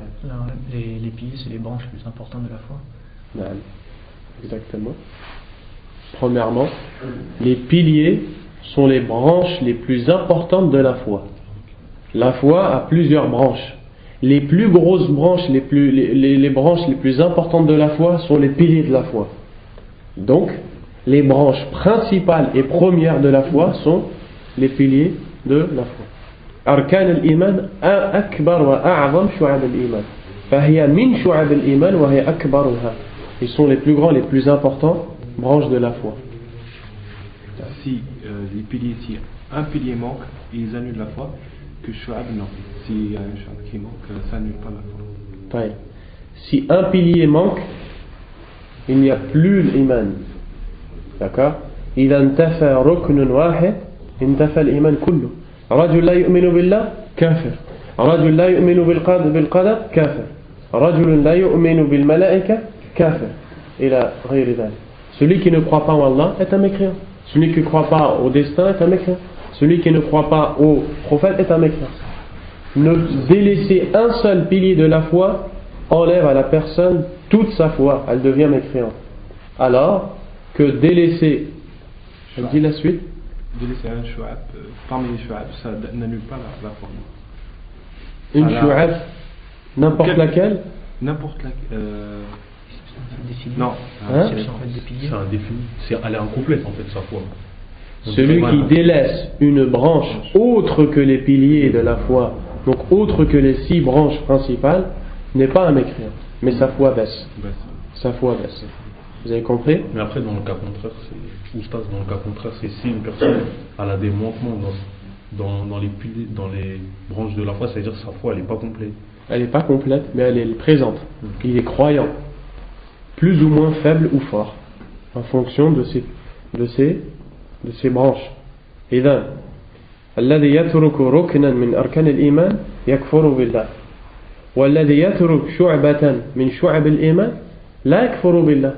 S3: les piliers, c'est les branches les plus importantes de la foi.
S1: Non. Exactement. Premièrement, les piliers sont les branches les plus importantes de la foi. La foi a plusieurs branches. Les plus grosses branches, les branches les plus importantes de la foi sont les piliers de la foi. Donc, les branches principales et premières de la foi sont les piliers de la foi. Arkan al-Iman akbar wa a'zam shu'ab al-Iman. Fahiya min shu'ab al-Iman wa hiya akbaruha. Ils sont les plus grands, les plus importants branches de la foi.
S4: Si les piliers, si un pilier manque, ils annulent la foi, que shu'ab non. Si un shu'ab qui manque, ça annule pas la foi.
S1: Ouais. Si un pilier manque, il n'y a plus l'iman. D'accord? إذا انتفى ركن واحد انتفى الإيمان كله. رجل لا يؤمن بالله كافر. رجل لا يؤمن بالقدر كافر. رجل لا يؤمن بالملائكة كافر. إلى غير ذلك. Celui qui ne croit pas en Allah est un mécréant. Celui qui ne croit pas au destin est un mécréant. Celui qui ne croit pas au prophète est un mécréant. Ne délaisser un seul pilier de la foi enlève à la personne toute sa foi. Elle devient mécréante. Alors que délaisser, je dis la suite.
S4: Délaisser un shu'ab, parmi les shu'ab, ça n'annule pas la foi.
S1: Une shu'ab, n'importe laquelle?
S4: N'importe laquelle.
S3: Non,
S1: hein?
S2: C'est indéfini. Elle est incomplète en fait, sa foi.
S1: Celui qui délaisse une branche autre que les piliers de la foi, donc autre que les 6 branches principales, n'est pas un mécréant, mais sa foi baisse. Sa foi baisse. Vous avez compris?
S2: Mais après, dans le cas contraire, c'est si une personne elle a des manquements dans les branches de la foi, c'est-à-dire sa foi elle n'est pas complète.
S1: Elle n'est pas complète, mais elle est présente. Il est croyant, plus ou moins faible ou fort, en fonction de ses branches. إذن الذي يترك ركنا من أركان الإيمان يكفر بالله والذي يترك شعبة من شعب الإيمان لا يكفر بالله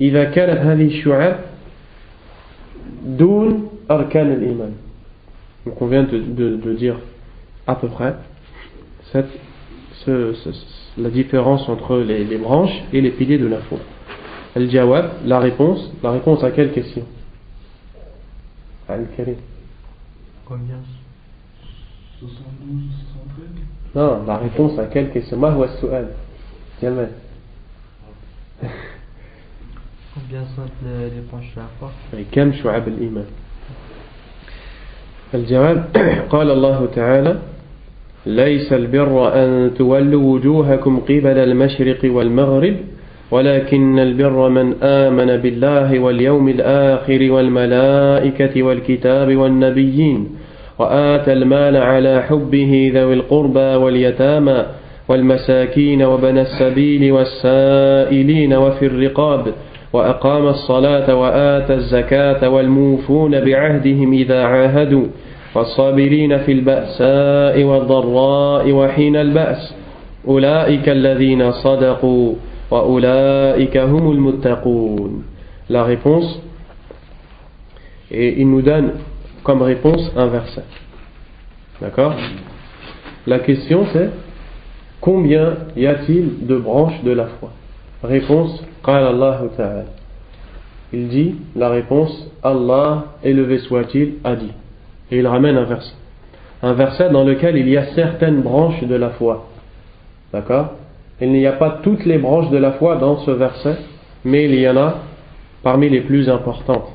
S1: إذا كانت هذه الشعب دون أركان الإيمان. Donc on vient de dire à peu près la différence entre les branches et les piliers de la foi. Al-Jawab, la réponse à quelle question? Al-Karim.
S3: Combien?
S4: 72, 73?
S1: Non, la réponse à quelle question? Ma huwa as-su'al? Yalman.
S3: Combien sont les branches de la foi?
S1: كم شعب الإيمان؟ الجواب قال الله تعالى ليس البر أن تولوا وجوهكم قبل المشرق والمغرب ولكن البر من آمن بالله واليوم الآخر والملائكة والكتاب والنبيين وآتى المال على حبه ذوي القربى واليتامى والمساكين وبن السبيل والسائلين وفي الرقاب وأقام الصلاة وآتى الزكاة والموفون بعهدهم إذا عاهدوا والصابرين في البأساء والضراء وحين البأس أولئك الذين صدقوا وأولئك هم المتقون. La réponse, et il nous donne comme réponse un verset. D'accord? La question c'est combien y a-t-il de branches de la foi? Réponse, qala Allah ta'ala. Il dit, la réponse, Allah, élevé soit-il, a dit. Et il ramène un verset. Un verset dans lequel il y a certaines branches de la foi. D'accord? Il n'y a pas toutes les branches de la foi dans ce verset, mais il y en a parmi les plus importantes.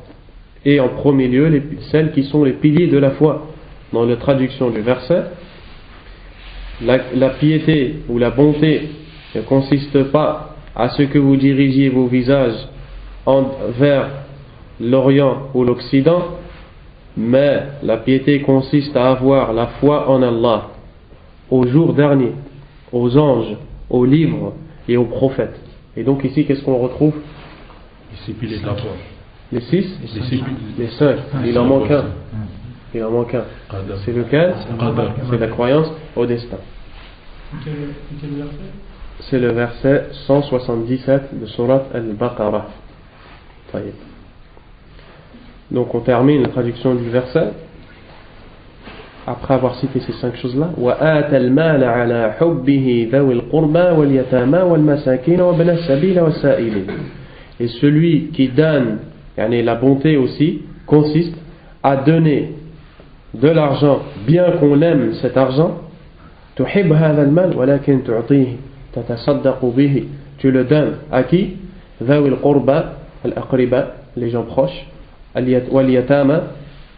S1: Et en premier lieu, celles qui sont les piliers de la foi. Dans la traduction du verset, la piété ou la bonté ne consiste pas à ce que vous dirigiez vos visages vers l'Orient ou l'Occident, mais la piété consiste à avoir la foi en Allah, au jour dernier, aux anges, aux livres et aux prophètes. Et donc ici, qu'est-ce qu'on retrouve?
S2: Les 6 piliers de la foi.
S1: Les 6? Les 5. Il en manque un. Il en manque un. C'est lequel? C'est la croyance au destin. C'est le verset 177 de Surat Al-Baqarah. Donc on termine la traduction du verset après avoir cité ces 5 choses-là. وَآتَ الْمَالَ عَلَى حُبِّهِ ذَوِي الْقُرْبَى وَالْيَتَامَى وَالْمَسَاكِينَ وَابْنَ السَّبِيلِ وَالسَّائِلِينَ. Et celui qui donne, la bonté aussi, consiste à donner de l'argent, bien qu'on aime cet argent. تُحِبْ هَذَا الْمَالَ وَلَكِنْ تُعْطِيهِ تَتَصَدَّقُ بِهِ. Tu le donnes à qui? ذَوِي الْقُرْبَى الْأَقْرِبَى, les gens proches, وَالْيَتَامَى,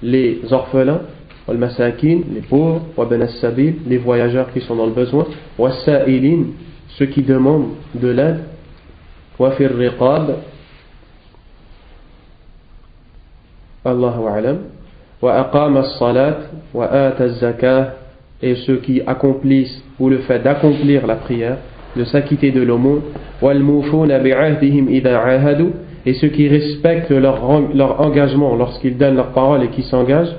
S1: les orphelins, وَالْمَسَاكِينَ, les pauvres, وَابْنَ السَّبِيلِ, les voyageurs qui sont dans le besoin, وَالسَّائِلِينَ, ceux qui demandent de l'aide, وَفِي الرِّقَابِ, Allahu a'lam, وَأَقَامَ الصَّلَاةِ وَآتَ الزَّكَاةِ, et ceux qui accomplissent, ou le fait d'accomplir la prière, de s'acquitter de l'aumône, وَالْمُوفُونَ بِعَهْدِهِمْ إِذَا عَاهَدُوا, et ceux qui respectent leur engagement lorsqu'ils donnent leur parole et qui s'engagent,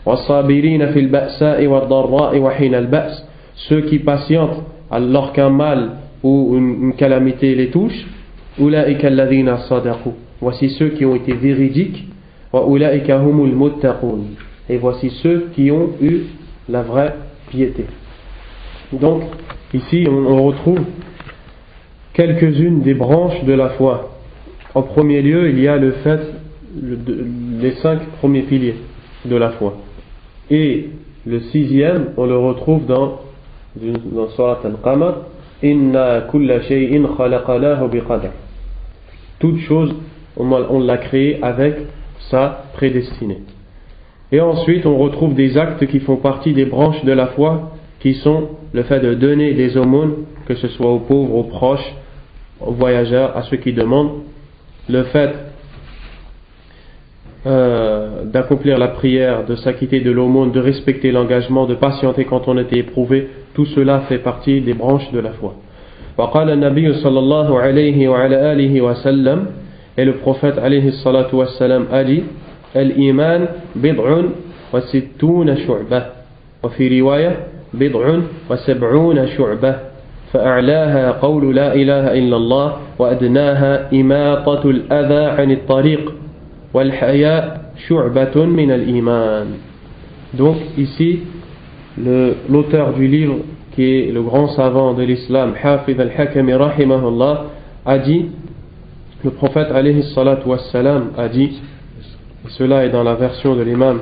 S1: وَالصَّابِرِينَ فِي الْبَأْسَاءِ وَالضَّرَّاءِ وَحِينَ الْبَأْسِ, ceux qui patientent alors qu'un mal ou une calamité les touche, أُولَئِكَ الَّذِينَ صَدَقُوا, voici ceux qui ont été véridiques, وَأُولَئِكَ هُمُ الْمُتَّقُونَ, et voici ceux qui ont eu la vraie piété. Donc ici on retrouve quelques-unes des branches de la foi. En premier lieu, il y a le fait, les 5 premiers piliers de la foi. Et le 6e, on le retrouve dans Surat Al-Qamar, Inna kulla shay'in khalaqnahu biqadar. Toute chose, on l'a créée avec sa prédestinée. Et ensuite, on retrouve des actes qui font partie des branches de la foi, qui sont le fait de donner des aumônes, que ce soit aux pauvres, aux proches, aux voyageurs, à ceux qui demandent, le fait d'accomplir la prière, de s'acquitter de l'aumône, de respecter l'engagement, de patienter quand on était éprouvé, tout cela fait partie des branches de la foi. وقال النبي صلى الله عليه وعلى آله وسلم, et le prophète عليه الصلاة والسلام a dit, الإيمان بضع وستون شعبة وفي رواية بضع وسبعون شعبة فأعلاها قول لا إله إلا الله وأدناها إماطة الأذى عن الطريق والحياء شعبة من الإيمان. Donc ici l'auteur du livre, qui est le grand savant de l'islam, Hafidh al-Hakami rahimahullah, a dit, le prophète alayhi salatu wassalam a dit, et cela est dans la version de l'imam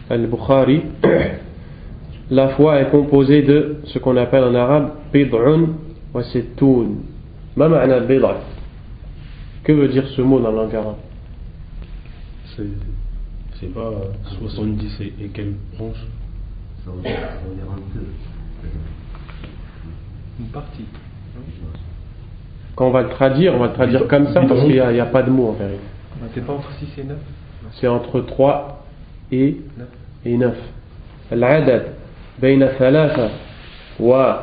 S1: al-Bukhari, la foi est composée de ce qu'on appelle en arabe bid'un wa sittoun. Ma ma'na bid'a? Que veut dire ce mot dans la langue arabe?
S2: C'est pas 70 et quelques branches.
S4: Une partie.
S1: Quand on va le traduire comme ça parce qu'il n'y a pas de mot en vérité.
S4: C'est pas entre 6 et 9?
S1: C'est entre 3 et 9. العدد بين 3 و9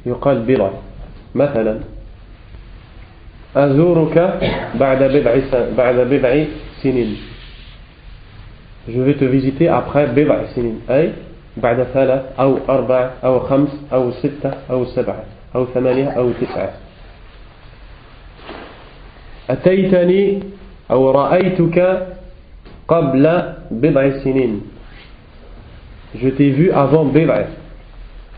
S1: يقال بضع. مثلا أزورك بعد بضع سنين. Je vais te visiter après بضع سنين, أي بعد 3 أو 4 أو 5 أو 6 أو 7 أو 8 أو 9. أتيتني أو رأيتك قبل بضع سنين. Je t'ai vu avant بضع.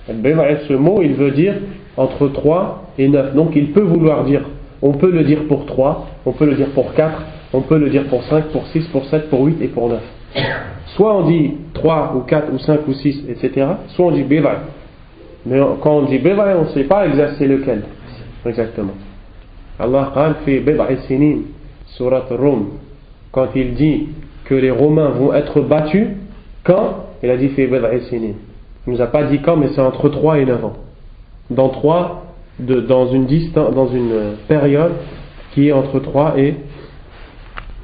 S1: Ce mot, il veut dire entre 3 et 9. Donc il peut vouloir dire, on peut le dire pour 3, on peut le dire pour 4, on peut le dire pour 5, pour 6, pour 7, pour 8 et pour 9. Soit on dit 3 ou 4 ou 5 ou 6, etc. Soit on dit bid'a. Mais quand on dit bid'a, on ne sait pas c'est lequel. Exactement. Allah qal fi bid'a sinin, surat Rum. Quand il dit que les Romains vont être battus, quand? Il a dit fi bid'a sinin. Il ne nous a pas dit quand, mais c'est entre 3 et 9 ans. Dans une période qui est entre 3 et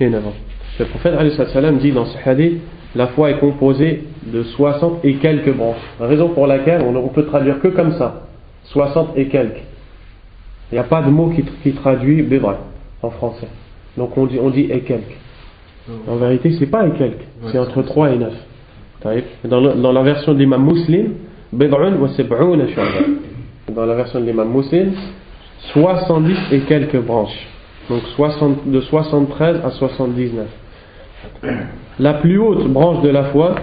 S1: 9 ans. Le prophète alayhi salam dit dans ce hadith, la foi est composée de 60 et quelques branches. La raison pour laquelle on peut traduire que comme ça, 60 et quelques. Il n'y a pas de mot qui traduit bid'a en français. Donc on dit et quelques. En vérité, c'est pas et quelques, c'est entre 3 et 9. Dans la version de l'imam Muslim, bid'un wa sab'una shu'ba. Dans la version de l'imam Muslim, 70 et quelques branches. Donc de 73 à 79. La plus haute branche de la foi,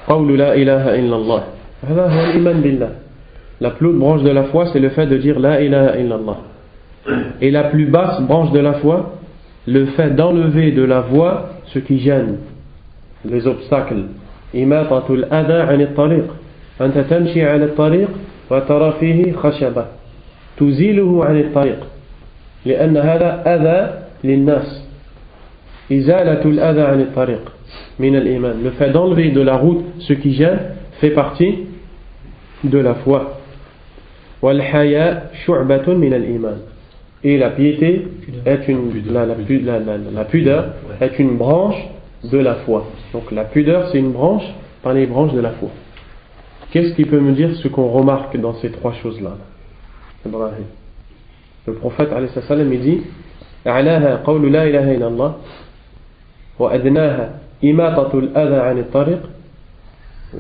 S1: qawlu la ilaha illallah. Hada huwa al-iman billah. La plus haute branche de la foi, c'est le fait de dire la ilaha illallah. Et la plus basse branche de la foi, le fait d'enlever de la voie ce qui gêne, les obstacles. Imatatul adha 'an at-tariq. Anta tamshi 'ala at-tariq wa tara fihi khashaba. Tuziluhu 'an at-tariq. لأن هذا أذى للناس. إزالة الأذى عن الطريق من الإيمان. Le fait d'enlever de la route ce qui gêne fait partie de la foi. والحياء شعبة من الإيمان. Et la piété est la pudeur est une branche de la foi. Donc la pudeur c'est une branche parmi les branches de la foi. Qu'est-ce qui peut me dire ce qu'on remarque dans ces trois choses-là? Ibrahim. Le prophète alayhi salam il dit أعلاها قول لا إله إلا الله وأدناها إماطة الأذى عن الطريق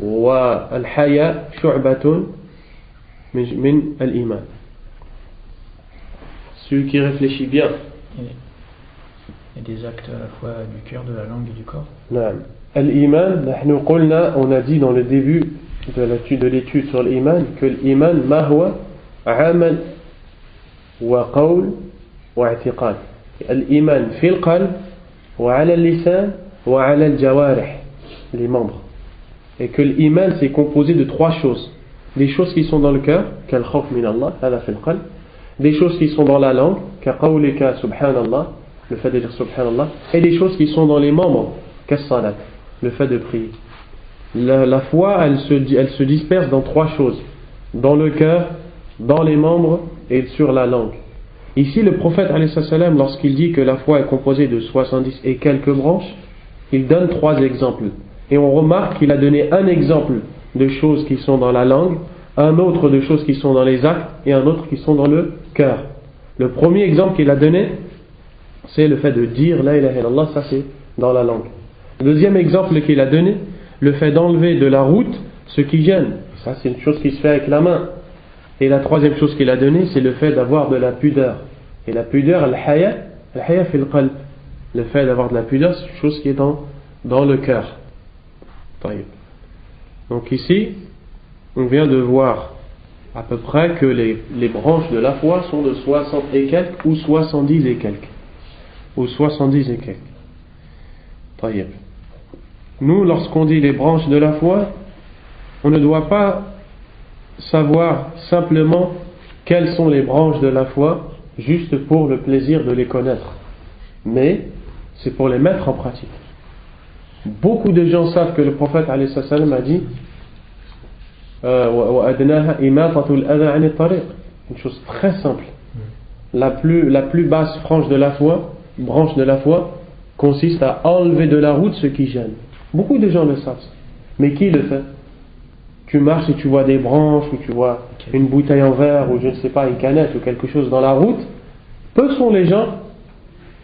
S1: والحياء شعبة من الإيمان. Celui qui réfléchit bien.
S3: Et des actes à la fois du cœur, de la langue et du corps.
S1: نعم. الإيمان نحن قلنا, on a dit dans le début de l'étude sur l'iman que l'iman ما هو عمل وقول واعتقاد. الإيمان في القلب وعلى اللسان وعلى الجوارح, les membres. Et que l'iman c'est composé de trois choses. Des choses qui sont dans le cœur, كالخوف من الله, هذا في القلب. Des choses qui sont dans la langue, كقولك سبحان الله, le fait de dire subhanallah. Et des choses qui sont dans les membres, كالصلاة, le fait de prier. La foi, elle se disperse dans trois choses. Dans le cœur, dans les membres et sur la langue. Ici, le prophète, alayhi salam, lorsqu'il dit que la foi est composée de 70 et quelques branches, il donne trois exemples. Et on remarque qu'il a donné un exemple de choses qui sont dans la langue, un autre de choses qui sont dans les actes et un autre qui sont dans le cœur. Le premier exemple qu'il a donné, c'est le fait de dire la ilaha illallah, ça c'est dans la langue. Le deuxième exemple qu'il a donné, le fait d'enlever de la route ce qui gêne. Ça c'est une chose qui se fait avec la main. Et la troisième chose qu'il a donnée, c'est le fait d'avoir de la pudeur. Et la pudeur, al-haya fi al-qalb. Le fait d'avoir de la pudeur, c'est une chose qui est dans le cœur. Donc ici, on vient de voir à peu près que les branches de la foi sont de 60 et quelques ou 70 et quelques. Ou 70 et quelques. Taïeb. Nous, lorsqu'on dit les branches de la foi, on ne doit pas savoir simplement quelles sont les branches de la foi juste pour le plaisir de les connaître, mais c'est pour les mettre en pratique. Beaucoup de gens savent que le prophète alayhi salam a dit une chose très simple. La plus basse branche de la foi consiste à enlever de la route ce qui gêne. Beaucoup de gens le savent, mais qui le fait? Tu marches et tu vois des branches, ou tu vois une bouteille en verre, ou je ne sais pas, une canette, ou quelque chose dans la route. Peu sont les gens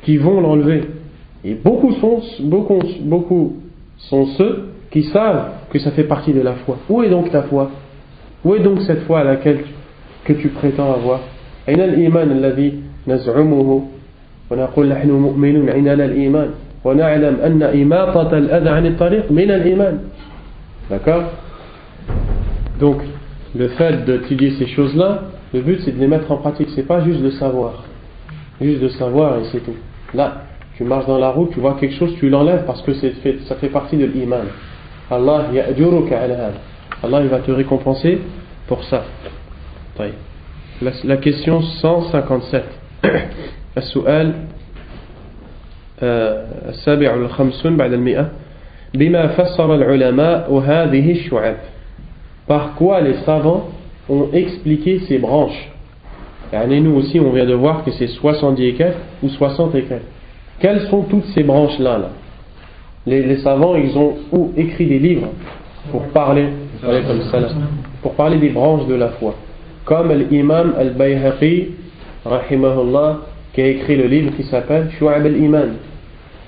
S1: qui vont l'enlever. Et beaucoup sont ceux qui savent que ça fait partie de la foi. Où est donc ta foi? Où est donc cette foi à laquelle que tu prétends avoir? أين الإيمان الذي نزعمه ونقول نحن مؤمنون عندنا الإيمان ونعلم أن إماطة الأذى عن الطريق من الإيمان. D'accord? Donc, le fait d'étudier ces choses-là, le but c'est de les mettre en pratique, c'est pas juste de savoir. Juste de savoir et c'est tout. Là, tu marches dans la route, tu vois quelque chose, tu l'enlèves parce que ça fait partie de l'iman. Allah ya'juruka ala hada. Allah il va te récompenser pour ça. La question 157. السؤال السابع والخمسون بعد المئة بما فسر العلماء هذه الشعب. Par quoi les savants ont expliqué ces branches? Et nous aussi on vient de voir que c'est 70 et quelques ou 60 et quelques. Quelles sont toutes ces branches-là là? Les savants ils ont écrit des livres pour parler des branches de la foi, comme l'imam al-Bayhaqi rahimahullah qui a écrit le livre qui s'appelle Shu'ab al-Iman.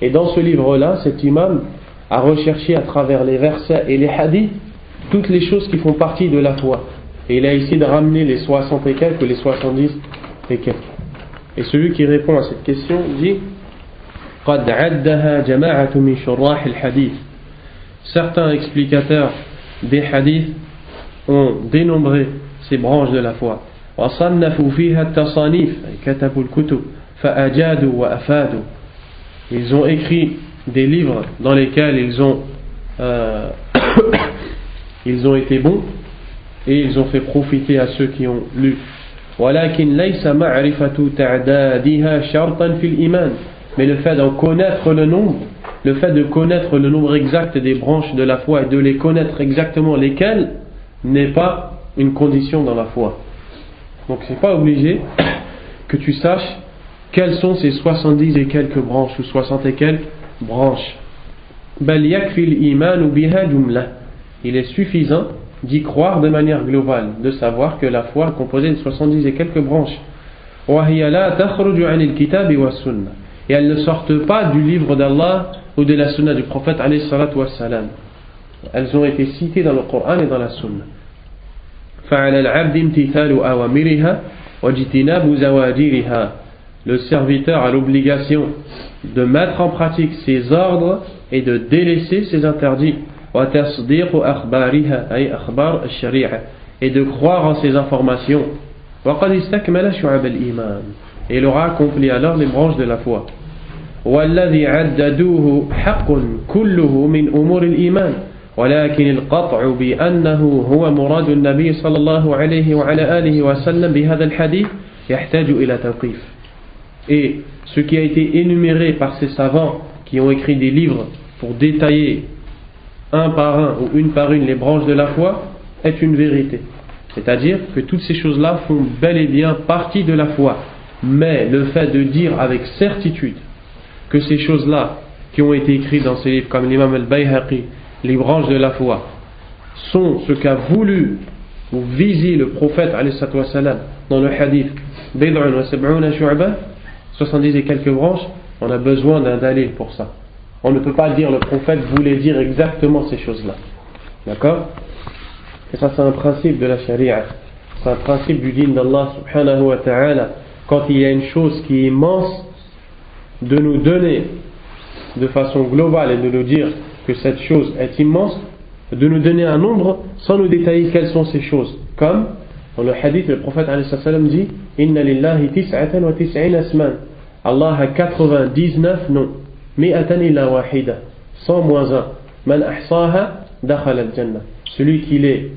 S1: Et dans ce livre-là, cet imam a recherché à travers les versets et les hadiths toutes les choses qui font partie de la foi. Et il a essayé de ramener les 60 et quelques ou les 70 et quelques. Et celui qui répond à cette question dit قد عدها جماعة من شراح الحديث. Certains explicateurs des hadiths ont dénombré ces branches de la foi. وصنفوا فيها التصانيف كتبوا الكتب فأجادوا وأفادوا. Ils ont écrit des livres dans lesquels ils ont été bons et ils ont fait profiter à ceux qui ont lu. ولكن ليس معرفة تعدادها شرطا في الإيمان. Mais le fait d'en connaître le nombre, le fait de connaître le nombre exact des branches de la foi et de les connaître exactement lesquelles n'est pas une condition dans la foi. Donc c'est pas obligé que tu saches quelles sont ces 70 et quelques branches ou 60 et quelques branches. بل يكفي الإيمان بها جملة. Il est suffisant d'y croire de manière globale, de savoir que la foi est composée de 70 et quelques branches. وهي لا تخرج عن الكتاب والسنة. Et elles ne sortent pas du livre d'Allah ou de la sunna du prophète alayhi salatu wassalam. Elles ont été citées dans le Coran et dans la sunna. فعلى العبد امتثال أوامرها واجتناب زواجرها. Le serviteur a l'obligation de mettre en pratique ses ordres et de délaisser ses interdits. وتصديق أخبارها أي أخبار الشريعة. Et de croire en ses informations. وقد استكمل شعب الإيمان. Et il aura accompli alors les branches de la foi. والذي عددوه حق كله من أمور الإيمان ولكن القطع بأنه هو مراد النبي صلى الله عليه وعلى آله وسلم بهذا الحديث يحتاج إلى توقيف. Et ce qui a été énuméré par ces savants qui ont écrit des livres pour détailler un par un ou une par une les branches de la foi est une vérité. C'est-à-dire que toutes ces choses-là font bel et bien partie de la foi. Mais le fait de dire avec certitude que ces choses-là qui ont été écrites dans ces livres comme l'imam al-Bayhaqi, les branches de la foi, sont ce qu'a voulu ou visé le prophète alayhi salatu wassalam dans le hadith Bid'un wa sab'una shu'ba, 70 et quelques branches, on a besoin d'un dalil pour ça. On ne peut pas dire le prophète voulait dire exactement ces choses-là. D'accord? Et ça c'est un principe de la charia. C'est un principe du din d'Allah subhanahu wa ta'ala. Quand il y a une chose qui est immense, de nous donner de façon globale et de nous dire que cette chose est immense, de nous donner un nombre sans nous détailler quelles sont ces choses. Comme dans le hadith, le prophète alayhi salam dit Inna lillahi tis'atan wa tis'ina asman. Allah a 99 noms. Mi'atan illa wahida. 100 moins 1. Man ahsaha dakhala al-jannah. Celui qui les,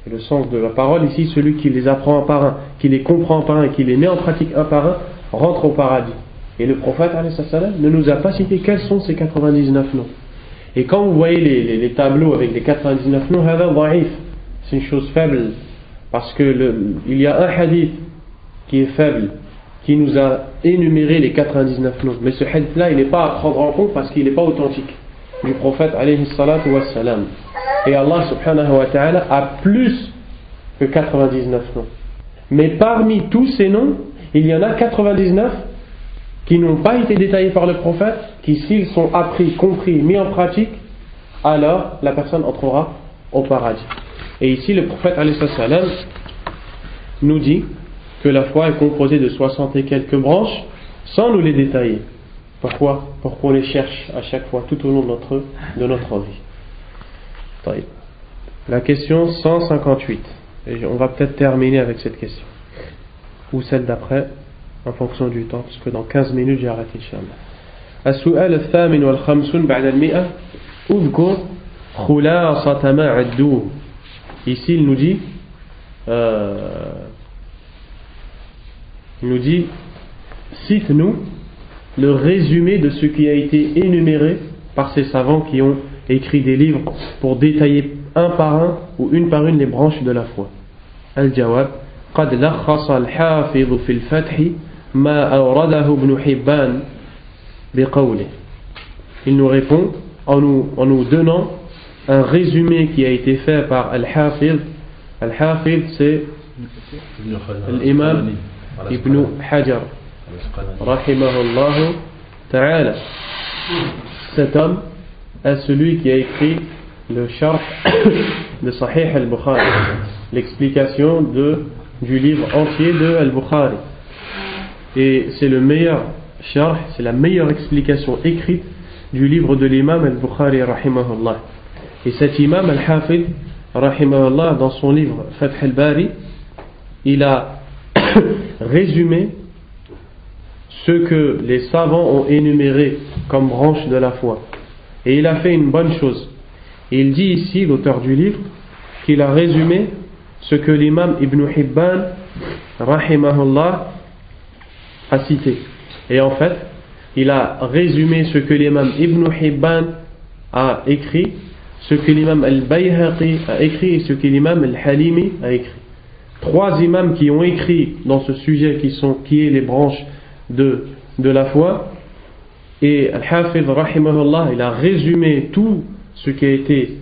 S1: le sens de la parole ici, celui qui les apprend un par un, qui les comprend un par un, qui les met en pratique un par un, rentre au paradis. Et le prophète alayhi salam ne nous a pas cité quels sont ces 99 noms. Et quand vous voyez les tableaux avec les 99 noms, c'est une chose faible. Parce que il y a un hadith qui est faible, qui nous a énuméré les 99 noms. Mais ce hadith-là, il n'est pas à prendre en compte parce qu'il n'est pas authentique du prophète alayhi salatu wassalam. Et Allah subhanahu wa ta'ala a plus que 99 noms. Mais parmi tous ces noms, il y en a 99 qui n'ont pas été détaillés par le prophète, qui s'ils sont appris, compris, mis en pratique, alors la personne entrera au paradis. Et ici le prophète alayhi salam nous dit que la foi est composée de 60 et quelques branches sans nous les détailler. Pourquoi? Pour qu'on les cherche à chaque fois tout au long de notre vie. La question 158. Et on va peut-être terminer avec cette question. Ou celle d'après, en fonction du temps, parce que dans 15 minutes j'ai arrêté, Inch'Allah. السؤال الثامن والخمسون بعد المئة اذكر خلاصة ما عدوه. Ici il nous dit cite-nous le résumé de ce qui a été énuméré par ces savants qui ont écrit des livres pour détailler un par un ou une par une les branches de la foi. Al-Jawab قد لخص الحافظ في الفتح ما أورده ابن حبان بقوله. Il nous répond en nous donnant un résumé qui a été fait par Al-Hafidh. Al-Hafidh c'est l'imam Ibn Hajar rahimahullah ta'ala. Cet homme est celui qui a écrit le sharh de Sahih al-Bukhari, l'explication du livre entier de al-Bukhari. Et c'est le meilleur sharh, c'est la meilleure explication écrite du livre de l'imam al-Bukhari rahimahullah. Et cet imam al-Hafidh rahimahullah, dans son livre Fath al-Bari, il a résumé ce que les savants ont énuméré comme branche de la foi. Et il a fait une bonne chose. Et il dit ici, l'auteur du livre, qu'il a résumé ce que l'imam Ibn Hibban rahimahullah a cité. Et en fait, il a résumé ce que l'imam Ibn Hibban a écrit, ce que l'imam al-Bayhaqi a écrit et ce que l'imam al-Halimi a écrit. Trois imams qui ont écrit dans ce sujet qui est les branches de la foi. Et Al-Hafidh rahimahullah, il a résumé tout ce qui a été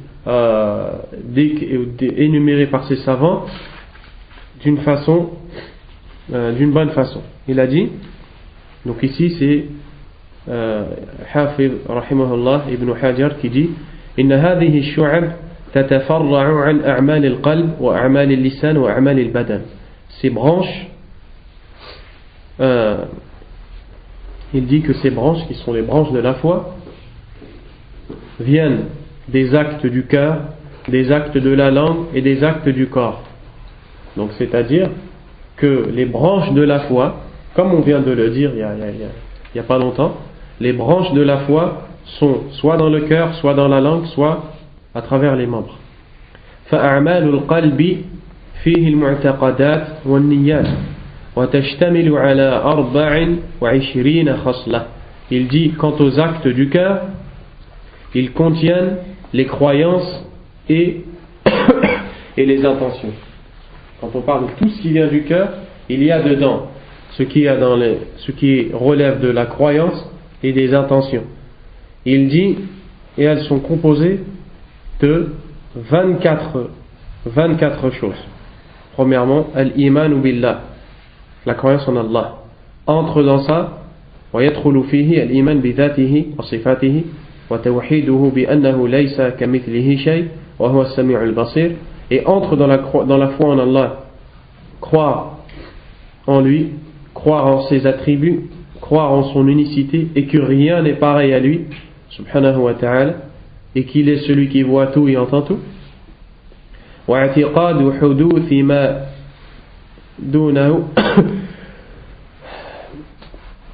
S1: énuméré par ces savants d'une bonne façon. Il a dit, donc ici c'est Hafidh rahimahullah Ibn Hajar qui dit إن هذه الشعب تتفرع عن أعمال القلب وأعمال اللسان وأعمال البدن. Ces branches, il dit que ces branches, qui sont les branches de la foi, viennent des actes du cœur, des actes de la langue et des actes du corps. Donc c'est-à-dire que les branches de la foi, comme on vient de le dire il y a pas longtemps, les branches de la foi sont soit dans le cœur, soit dans la langue, soit à travers les membres. فأعمال القلب فيه المعتقدات والنيات وتشتمل على 24 خصلة. Il dit, quant aux actes du cœur, ils contiennent les croyances et les intentions. Quand on parle de tout ce qui vient du cœur, il y a dedans ce qui relève de la croyance et des intentions. Il dit, et elles sont composées de 24 choses. Premièrement, al-imanu billah, la croyance en Allah. Entre dans ça, ويدخل فيه الإيمان بذاته وصفاته وتوحيده بأنه ليس كمثله شيء وهو السميع البصير. Et entre dans la foi en Allah, croire en lui, croire en ses attributs, croire en son unicité et que rien n'est pareil à lui, subhanahu wa ta'ala, et qu'il est celui qui voit tout et entend tout. واعتقاد حدوث ما دونه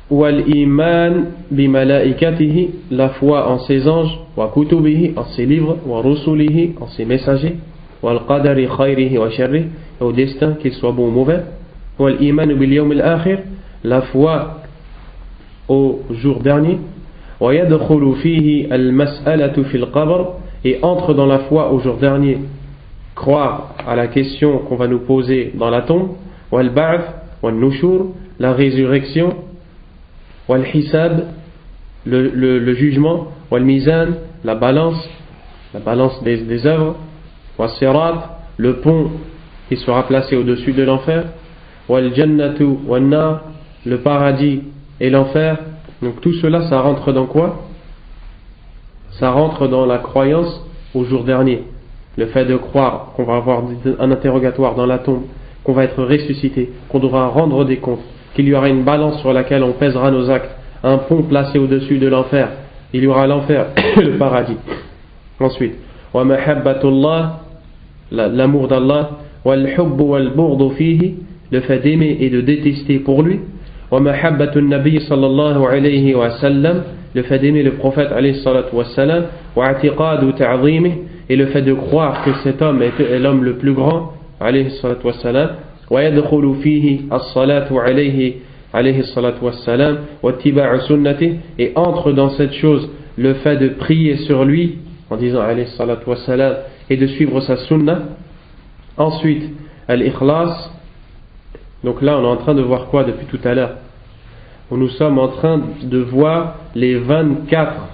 S1: والإيمان بملائكته, la foi en ses anges, وكتبه, en ses livres, ورسله, en ses messagers, والقدر خيره وشره, au destin qu'il soit bon ou mauvais, والإيمان باليوم الآخر, la foi au jour dernier, ويدخل فيه المسألة في القبر, et entre dans la foi au jour dernier croire à la question qu'on va nous poser dans la tombe, والبعث والنشور, la résurrection, والحساب, le jugement, والميزان, la balance des œuvres, والصراط, le pont qui sera placé au-dessus de l'enfer, والجنة والنار, le paradis et l'enfer. Donc tout cela, ça rentre dans quoi? Ça rentre dans la croyance au jour dernier. Le fait de croire qu'on va avoir un interrogatoire dans la tombe, qu'on va être ressuscité, qu'on devra rendre des comptes, qu'il y aura une balance sur laquelle on pèsera nos actes, un pont placé au-dessus de l'enfer, il y aura l'enfer et le paradis. Ensuite, wa mahabbatullah, l'amour d'Allah,
S5: والحب والبغض فيه, le fait d'aimer et de détester pour lui, ومحبة النبي صلى الله عليه وسلم, le fait d'aimer le prophète عليه الصلاة والسلام, واعتقاد تعظيمه, et le fait de croire que cet homme est l'homme le plus grand عليه الصلاة والسلام, ويدخل فيه الصلاة عليه الصلاة والسلام واتباع سنته, et entre dans cette chose le fait de prier sur lui en disant عليه الصلاة والسلام et de suivre sa sunna. Ensuite al-ikhlas. Donc là on est en train de voir quoi depuis tout à l'heure? Nous sommes en train de voir les 24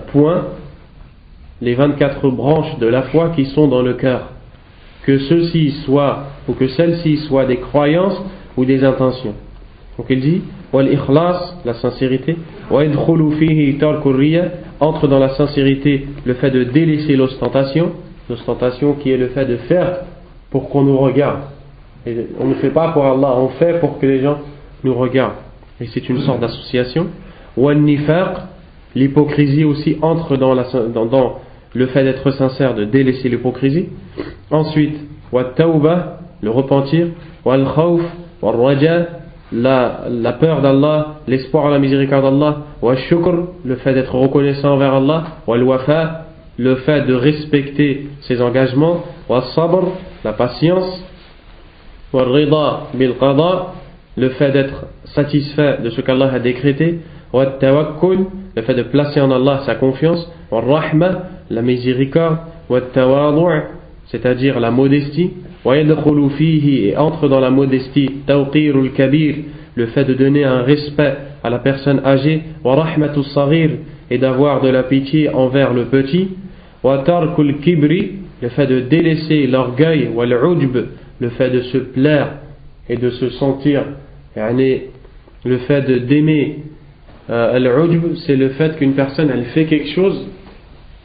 S5: points, les 24 branches de la foi qui sont dans le cœur, que ceux-ci soient ou que celles-ci soient des croyances ou des intentions. Donc il dit wal-ikhlas, la sincérité, wa yadkhulu fihi tarku riya, entre dans la sincérité le fait de délaisser l'ostentation qui est le fait de faire pour qu'on nous regarde. Et on ne fait pas pour Allah, on fait pour que les gens nous regardent. Et c'est une sorte d'association. Wal-nifaq, l'hypocrisie aussi entre dans le fait d'être sincère, de délaisser l'hypocrisie. Ensuite, wat-tawbah, le repentir. Wal-khawf, wal-raja, la peur d'Allah, l'espoir à la miséricorde d'Allah. Wal-shukr, le fait d'être reconnaissant envers Allah. Wal-wafa, le fait de respecter ses engagements. Wal-sabr, la patience. Wal-rida bil-qada, le fait d'être satisfait de ce qu'Allah a décrété. Wal-tawakkul, le fait de placer en Allah sa confiance. Wal-rahma, la miséricorde. Wal-tawadu', c'est-à-dire la modestie. وَيَدْخُلُ فِيهِ, et entre dans la modestie, تَوْقِيرُ الْكَبِيرِ, le fait de donner un respect à la personne âgée, وَرَحْمَةُ الصَّغِيرِ, et d'avoir de la pitié envers le petit, وَتَرْكُ الْكِبْرِ, le fait de délaisser l'orgueil, وَالْعُجْبِ, le fait de se plaire et de se sentir, le fait d'aimer. Al-ujb, c'est le fait qu'une personne elle fait quelque chose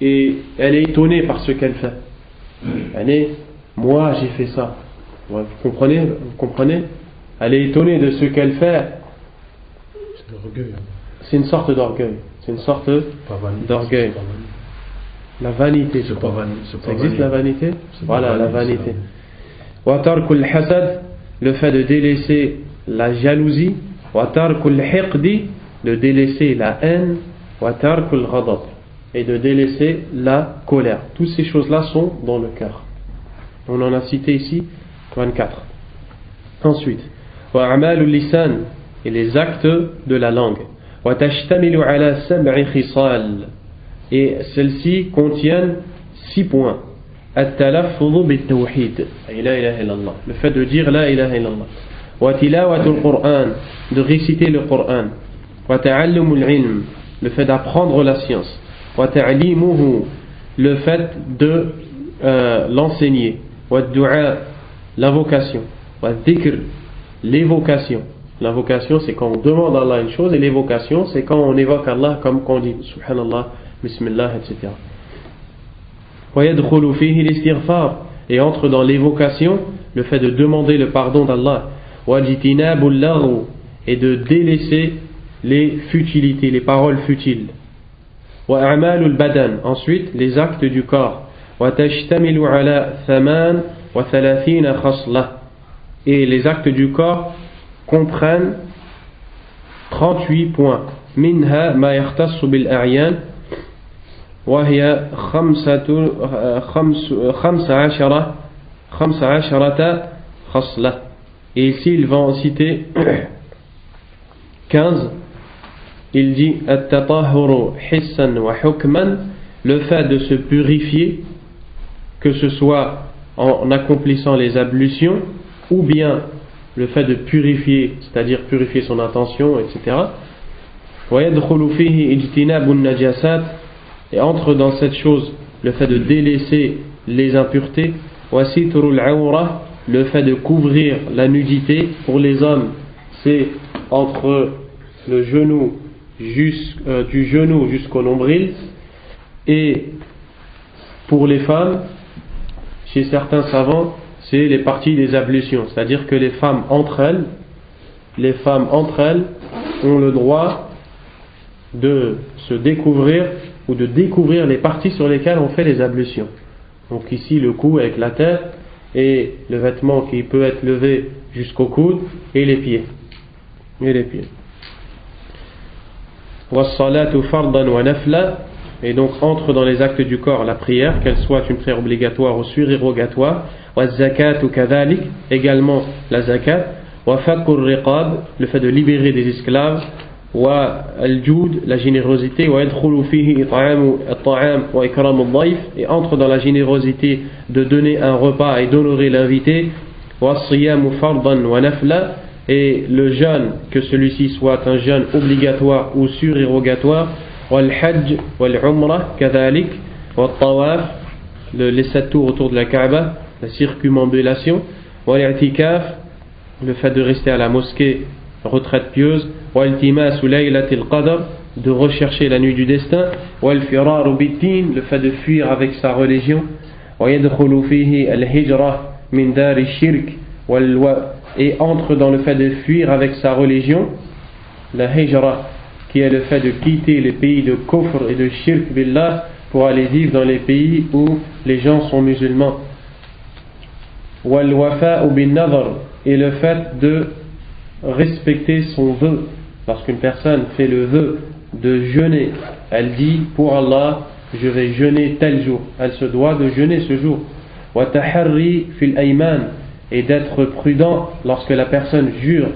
S5: et elle est étonnée par ce qu'elle fait. Moi j'ai fait ça. Vous comprenez? Elle est étonnée de ce qu'elle fait.
S2: C'est l'orgueil.
S5: C'est une sorte d'orgueil. C'est une sorte d'orgueil. La vanité. Ça existe la vanité? Voilà, la vanité. Wa tarkul hasad, le fait de délaisser la jalousie. Wa tarkul hiqdi, de délaisser la haine. Wa tarkul ghadab, et de délaisser la colère. Toutes ces choses-là sont dans le cœur. On en a cité ici 24. Ensuite, wa a'malul lisan, et les actes de la langue. Wa tashtamilu ala sab'i khisal, et celles-ci contiennent 6 points. At-talaffuz bit-tawhid, la ilaha illallah, le fait de dire la ilaha illallah. Wa tilawatul Qur'an, de réciter le Coran. Wa ta'allumul ilm, le fait d'apprendre la science. Wa ta'limuhu, le fait de l'enseigner. Wa du'a, l'invocation. Wa dhikr, l'évocation. L'invocation, c'est quand on demande à Allah une chose, et l'évocation, c'est quand on évoque Allah, comme quand on dit subhanallah, bismillah, etc. Wa yadkhulu fihi l'istighfar, et entre dans l'évocation le fait de demander le pardon d'Allah. Wa jitinabul laghu, et de délaisser les futilités, les paroles futiles. Wa a'malul badan, ensuite les actes du corps. Wa tashtamilu ala thaman wa thalathina khasla, et les actes du corps comprennent 38 points. Minha ma yakhtassu bil a'yan wa hiya 15 khasla, et ici il va en citer 15. Il dit at-tatahhuru hissan wa hukman, le fait de se purifier, que ce soit en accomplissant les ablutions ou bien le fait de purifier, c'est-à-dire purifier son intention, etc. Wa yadkhulu fihi ijtinabun najasat, et entre dans cette chose le fait de délaisser les impuretés. Wa sitrul awra, le fait de couvrir la nudité. Pour les hommes, c'est entre le genou du genou jusqu'au nombril, et pour les femmes, chez certains savants, c'est les parties des ablutions, c'est-à-dire que les femmes entre elles ont le droit de se découvrir ou de découvrir les parties sur lesquelles on fait les ablutions. Donc ici le cou avec la tête, et le vêtement qui peut être levé jusqu'au coude, et les pieds. Was-salatu fardan wa nafla, et donc entre dans les actes du corps la prière, qu'elle soit une prière obligatoire ou surérogatoire. Was-zakatu kadhalik, également la zakat. Wa fakkur riqab, le fait de libérer des esclaves. Wa al-jud, la générosité. Wa yadkhulu fihi at-ta'am wa ikramu ad-dayf, et entre dans la générosité de donner un repas et d'honorer l'invité. Was-siyamu fardan wa nafla, et le jeûne, que celui-ci soit un jeûne obligatoire ou surérogatoire. Wal-hajj wal-umrah kadhalik, wat-tawaf, les 7 tours autour de la Kaaba, la circumambulation. Wal-i'tikaf, le fait de rester à la mosquée, retraite pieuse. Wal-iltimas laylatil qadr, de rechercher la nuit du destin. Wal-firaru bid-din, le fait de fuir avec sa religion. Wa yadkhulu fihi al-hijra min dari shirk, et entre dans le fait de fuir avec sa religion, la hijra, qui est le fait de quitter les pays de kufr et de shirk billah pour aller vivre dans les pays où les gens sont musulmans. Wal wafa'u bin nadhr, et le fait de respecter son vœu. Lorsqu'une personne fait le vœu de jeûner, elle dit pour Allah, je vais jeûner tel jour, elle se doit de jeûner ce jour. Wa taharri fil ayman, et d'être prudent lorsque la personne jure.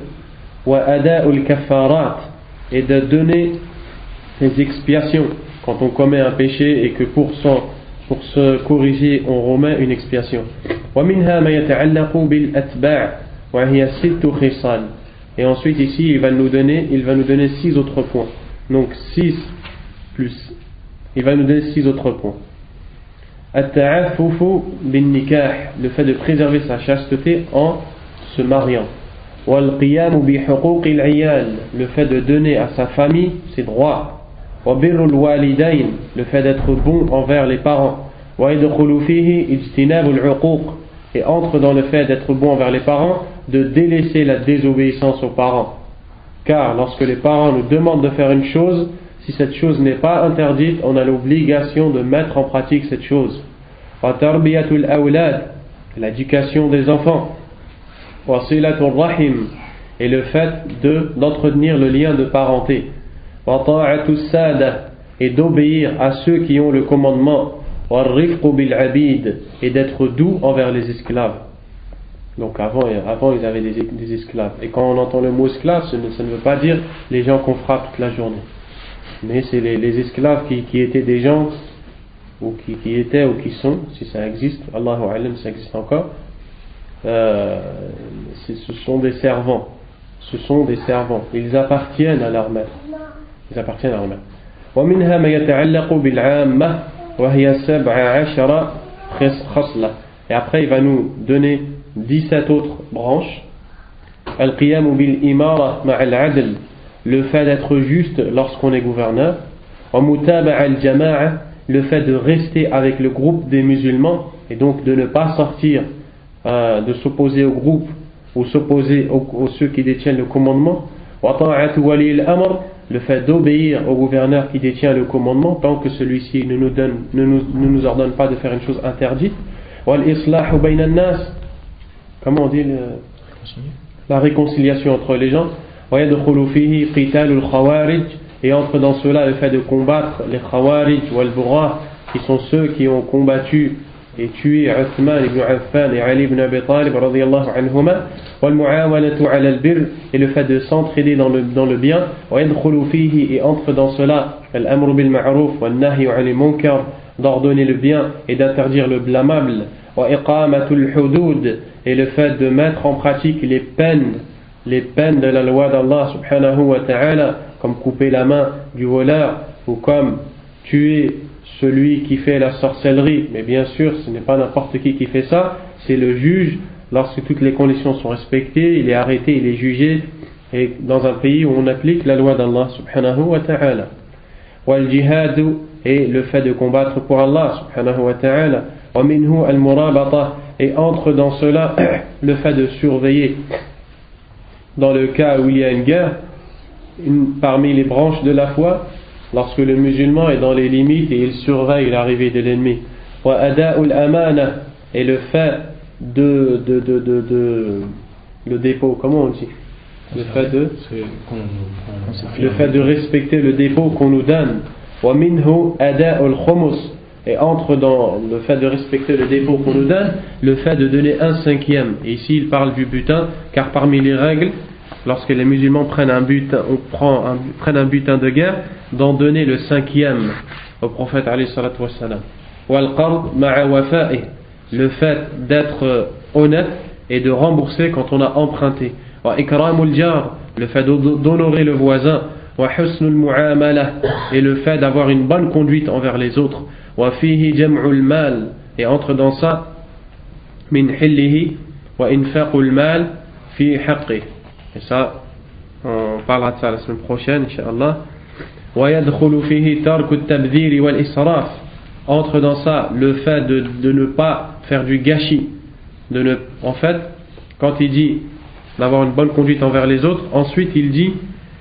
S5: Wa ada'ul kaffarat, et de donner des expiations quand on commet un péché et que pour se corriger on remet une expiation. Wa minha ma yata'allaqu bil atba' wa hiya sittu khisal, et ensuite ici il va nous donner 6 autres points. Donc 6 plus, il va nous donner 6 autres points. At-ta'affufu bin nikah, le fait de préserver sa chasteté en se mariant. Wal-qiyamu bi huquqil 'iyal, le fait de donner à sa famille ses droits. Wa birrul walidayn, le fait d'être bon envers les parents. Wa yadkhulu fihi ijtinabul 'uquq, et entre dans le fait d'être bon envers les parents, de délaisser la désobéissance aux parents. Car lorsque les parents nous demandent de faire une chose, si cette chose n'est pas interdite, on a l'obligation de mettre en pratique cette chose. Wa tarbiyatul awlad, l'éducation des enfants. Wa silatul rahim, et le fait d'entretenir le lien de parenté. Wa ta'atus sada, et d'obéir à ceux qui ont le commandement. Wa rifqu bil abid, et d'être doux envers les esclaves. Donc avant ils avaient des esclaves, et quand on entend le mot esclave, ça ne veut pas dire les gens qu'on frappe toute la journée, mais c'est les esclaves qui étaient des gens, ou qui étaient ou qui sont, si ça existe, Allahu a'lam, ça existe encore. Ce sont des servants, ils appartiennent à leur maître. ومنها ما يتعلق بالعامة وهي 17 خصلة, et après il va nous donner 17 autres branches. Al-qiyamu bil imara ma'al adl, le fait d'être juste lorsqu'on est gouverneur. Wa mutaba'a al-jama'a, le fait de rester avec le groupe des musulmans, et donc de ne pas sortir, de s'opposer au groupe ou s'opposer aux ceux qui détiennent le commandement. Wa ta'atu wali al-amr, le fait d'obéir au gouverneur qui détient le commandement tant que celui-ci ne nous ordonne pas de faire une chose interdite. Wal islahu bayna an-nas, comment on dit la réconciliation entre les gens. Wa yadkhulu fihi qitalul khawarij, et entre dans cela le fait de combattre les khawarij wal burah, qui sont ceux qui ont combattu et tué Uthman ibn Affan et Ali ibn Abi Talib radiyallahu anhuma. Wal muawanatu ala al-birr, et le fait de s'entraider dans le bien. Wa yadkhulu fihi, et entre dans cela al-amru bil ma'ruf wan nahyu 'anil munkar, d'ordonner le bien et d'interdire le blâmable. Wa iqamatul hudud, et le fait de mettre en pratique les peines de la loi d'Allah subhanahu wa ta'ala, comme couper la main du voleur, ou comme tuer celui qui fait la sorcellerie. Mais bien sûr, ce n'est pas n'importe qui fait ça, c'est le juge. Lorsque toutes les conditions sont respectées, il est arrêté, il est jugé, et dans un pays où on applique la loi d'Allah subhanahu wa ta'ala. Wal jihadu, et le fait de combattre pour Allah subhanahu wa ta'ala. Wa minhu al murabata, et entre dans cela le fait de surveiller dans le cas où il y a une guerre, parmi les branches de la foi, lorsque le musulman est dans les limites et il surveille l'arrivée de l'ennemi. Wa ada'ul amana, et le fait le dépôt, comment on dit? Le fait de respecter le dépôt qu'on nous donne. وَمِنْهُ أَدَاءُ الْخُمُسِ. Et entre dans le fait de respecter le dépôt qu'on nous donne, le fait de donner 1/5. Et ici il parle du butin, car parmi les règles, lorsque les musulmans prennent un butin, prennent un butin de guerre, d'en donner le 5e au prophète alayhi salatu wassalam. وَالْقَرْض مَعَ وَفَائِهِ. Le fait d'être honnête et de rembourser quand on a emprunté. وَإِكْرَامُ الْجَارِ. Le fait d'honorer le voisin. وَحُسْنُ الْمُعَامَلَةِ. Et le fait d'avoir une bonne conduite envers les autres. وَفِيهِ جَمْعُ الْمَالِ. Et entre dans ça, مِنْ حِلِّهِ وَإِنْفَاقُ الْمَالِ فِي حَقِّهِ. Et ça, on parlera de ça la semaine prochaine, Inch'Allah. وَيَدْخُلُ فِيهِ تَرْكُ التَّبْذِيرِ وَالْإِسْرَافِ. Entre dans ça le fait de ne pas faire du gâchis. En fait, quand il dit d'avoir une bonne conduite envers les autres, ensuite il dit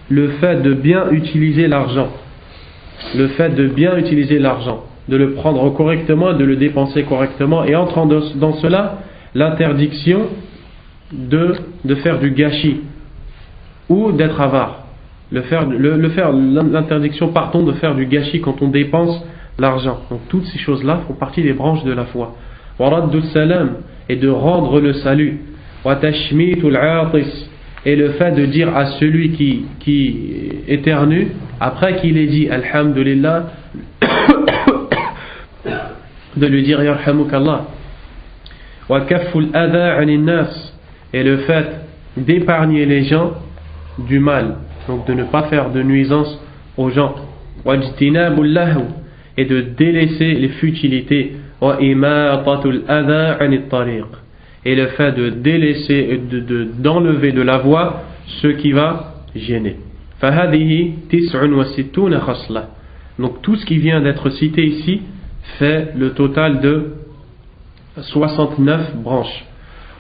S5: le fait de bien utiliser l'argent. Le fait de bien utiliser l'argent, de le prendre correctement, de le dépenser correctement, et entrant dans cela, l'interdiction de faire du gâchis ou d'être avare. L'interdiction, pardon, de faire du gâchis quand on dépense l'argent. Donc toutes ces choses-là font partie des branches de la foi. وَرَدُّ السَّلَامِ. Et de rendre le salut. وَتَشْمِيتُ الْعَاطِسِ. Et le fait de dire à celui qui éternue, après qu'il ait dit Alhamdulillah, de lui dire Yarhamukallah. وَكَفُّ الْأَذَى عَنِ النَّاسِ. Et le fait d'épargner les gens du mal, donc de ne pas faire de nuisance aux gens. وَاجْتِنَابُ اللَّهْوِ. Et de délaisser les futilités. وَإِمَاطَةُ الْأَذَى عَنِ الطَّرِيقِ. Et le fait de délaisser, d'enlever de la voie ce qui va gêner. فَهَذِهِ 69 خَصْلَةً. Donc tout ce qui vient d'être cité ici fait le total de 69 branches.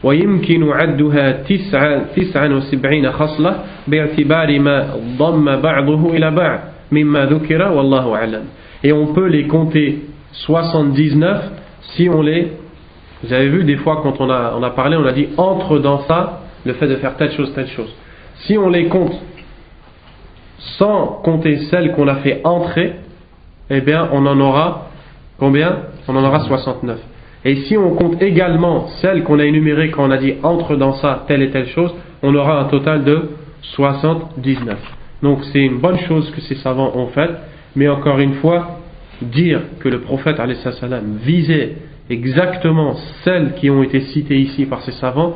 S5: ويمكن عدها 79 خصلة باعتبار ما ضم بعضه إلى بعض مما ذكر والله أعلم. Et on peut les compter 79 si on les... Vous avez vu des fois quand on a parlé, on a dit entre dans ça le fait de faire telle chose, telle chose. Si on les compte sans compter celles qu'on a fait entrer, eh bien on en aura combien? On en aura 69. Et si on compte également celles qu'on a énumérées quand on a dit entre dans ça telle et telle chose, on aura un total de 79. Donc c'est une bonne chose que ces savants ont fait, mais encore une fois, dire que le prophète alayhi salam visait exactement celles qui ont été citées ici par ces savants,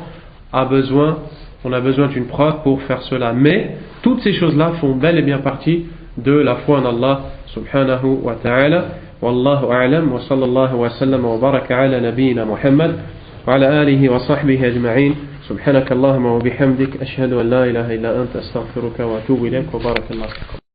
S5: on a besoin d'une preuve pour faire cela. Mais toutes ces choses-là font bel et bien partie de la foi en Allah subhanahu wa ta'ala. Wallahu a'lam wa sallallahu wa sallam wa baraka ala nabiyyina Muhammad wa ala alihi wa sahbihi ajma'in. Subhanakallahumma wa bihamdik ashhadu an la ilaha illa anta astaghfiruka wa atubu ilayk wa barakallahu fikum.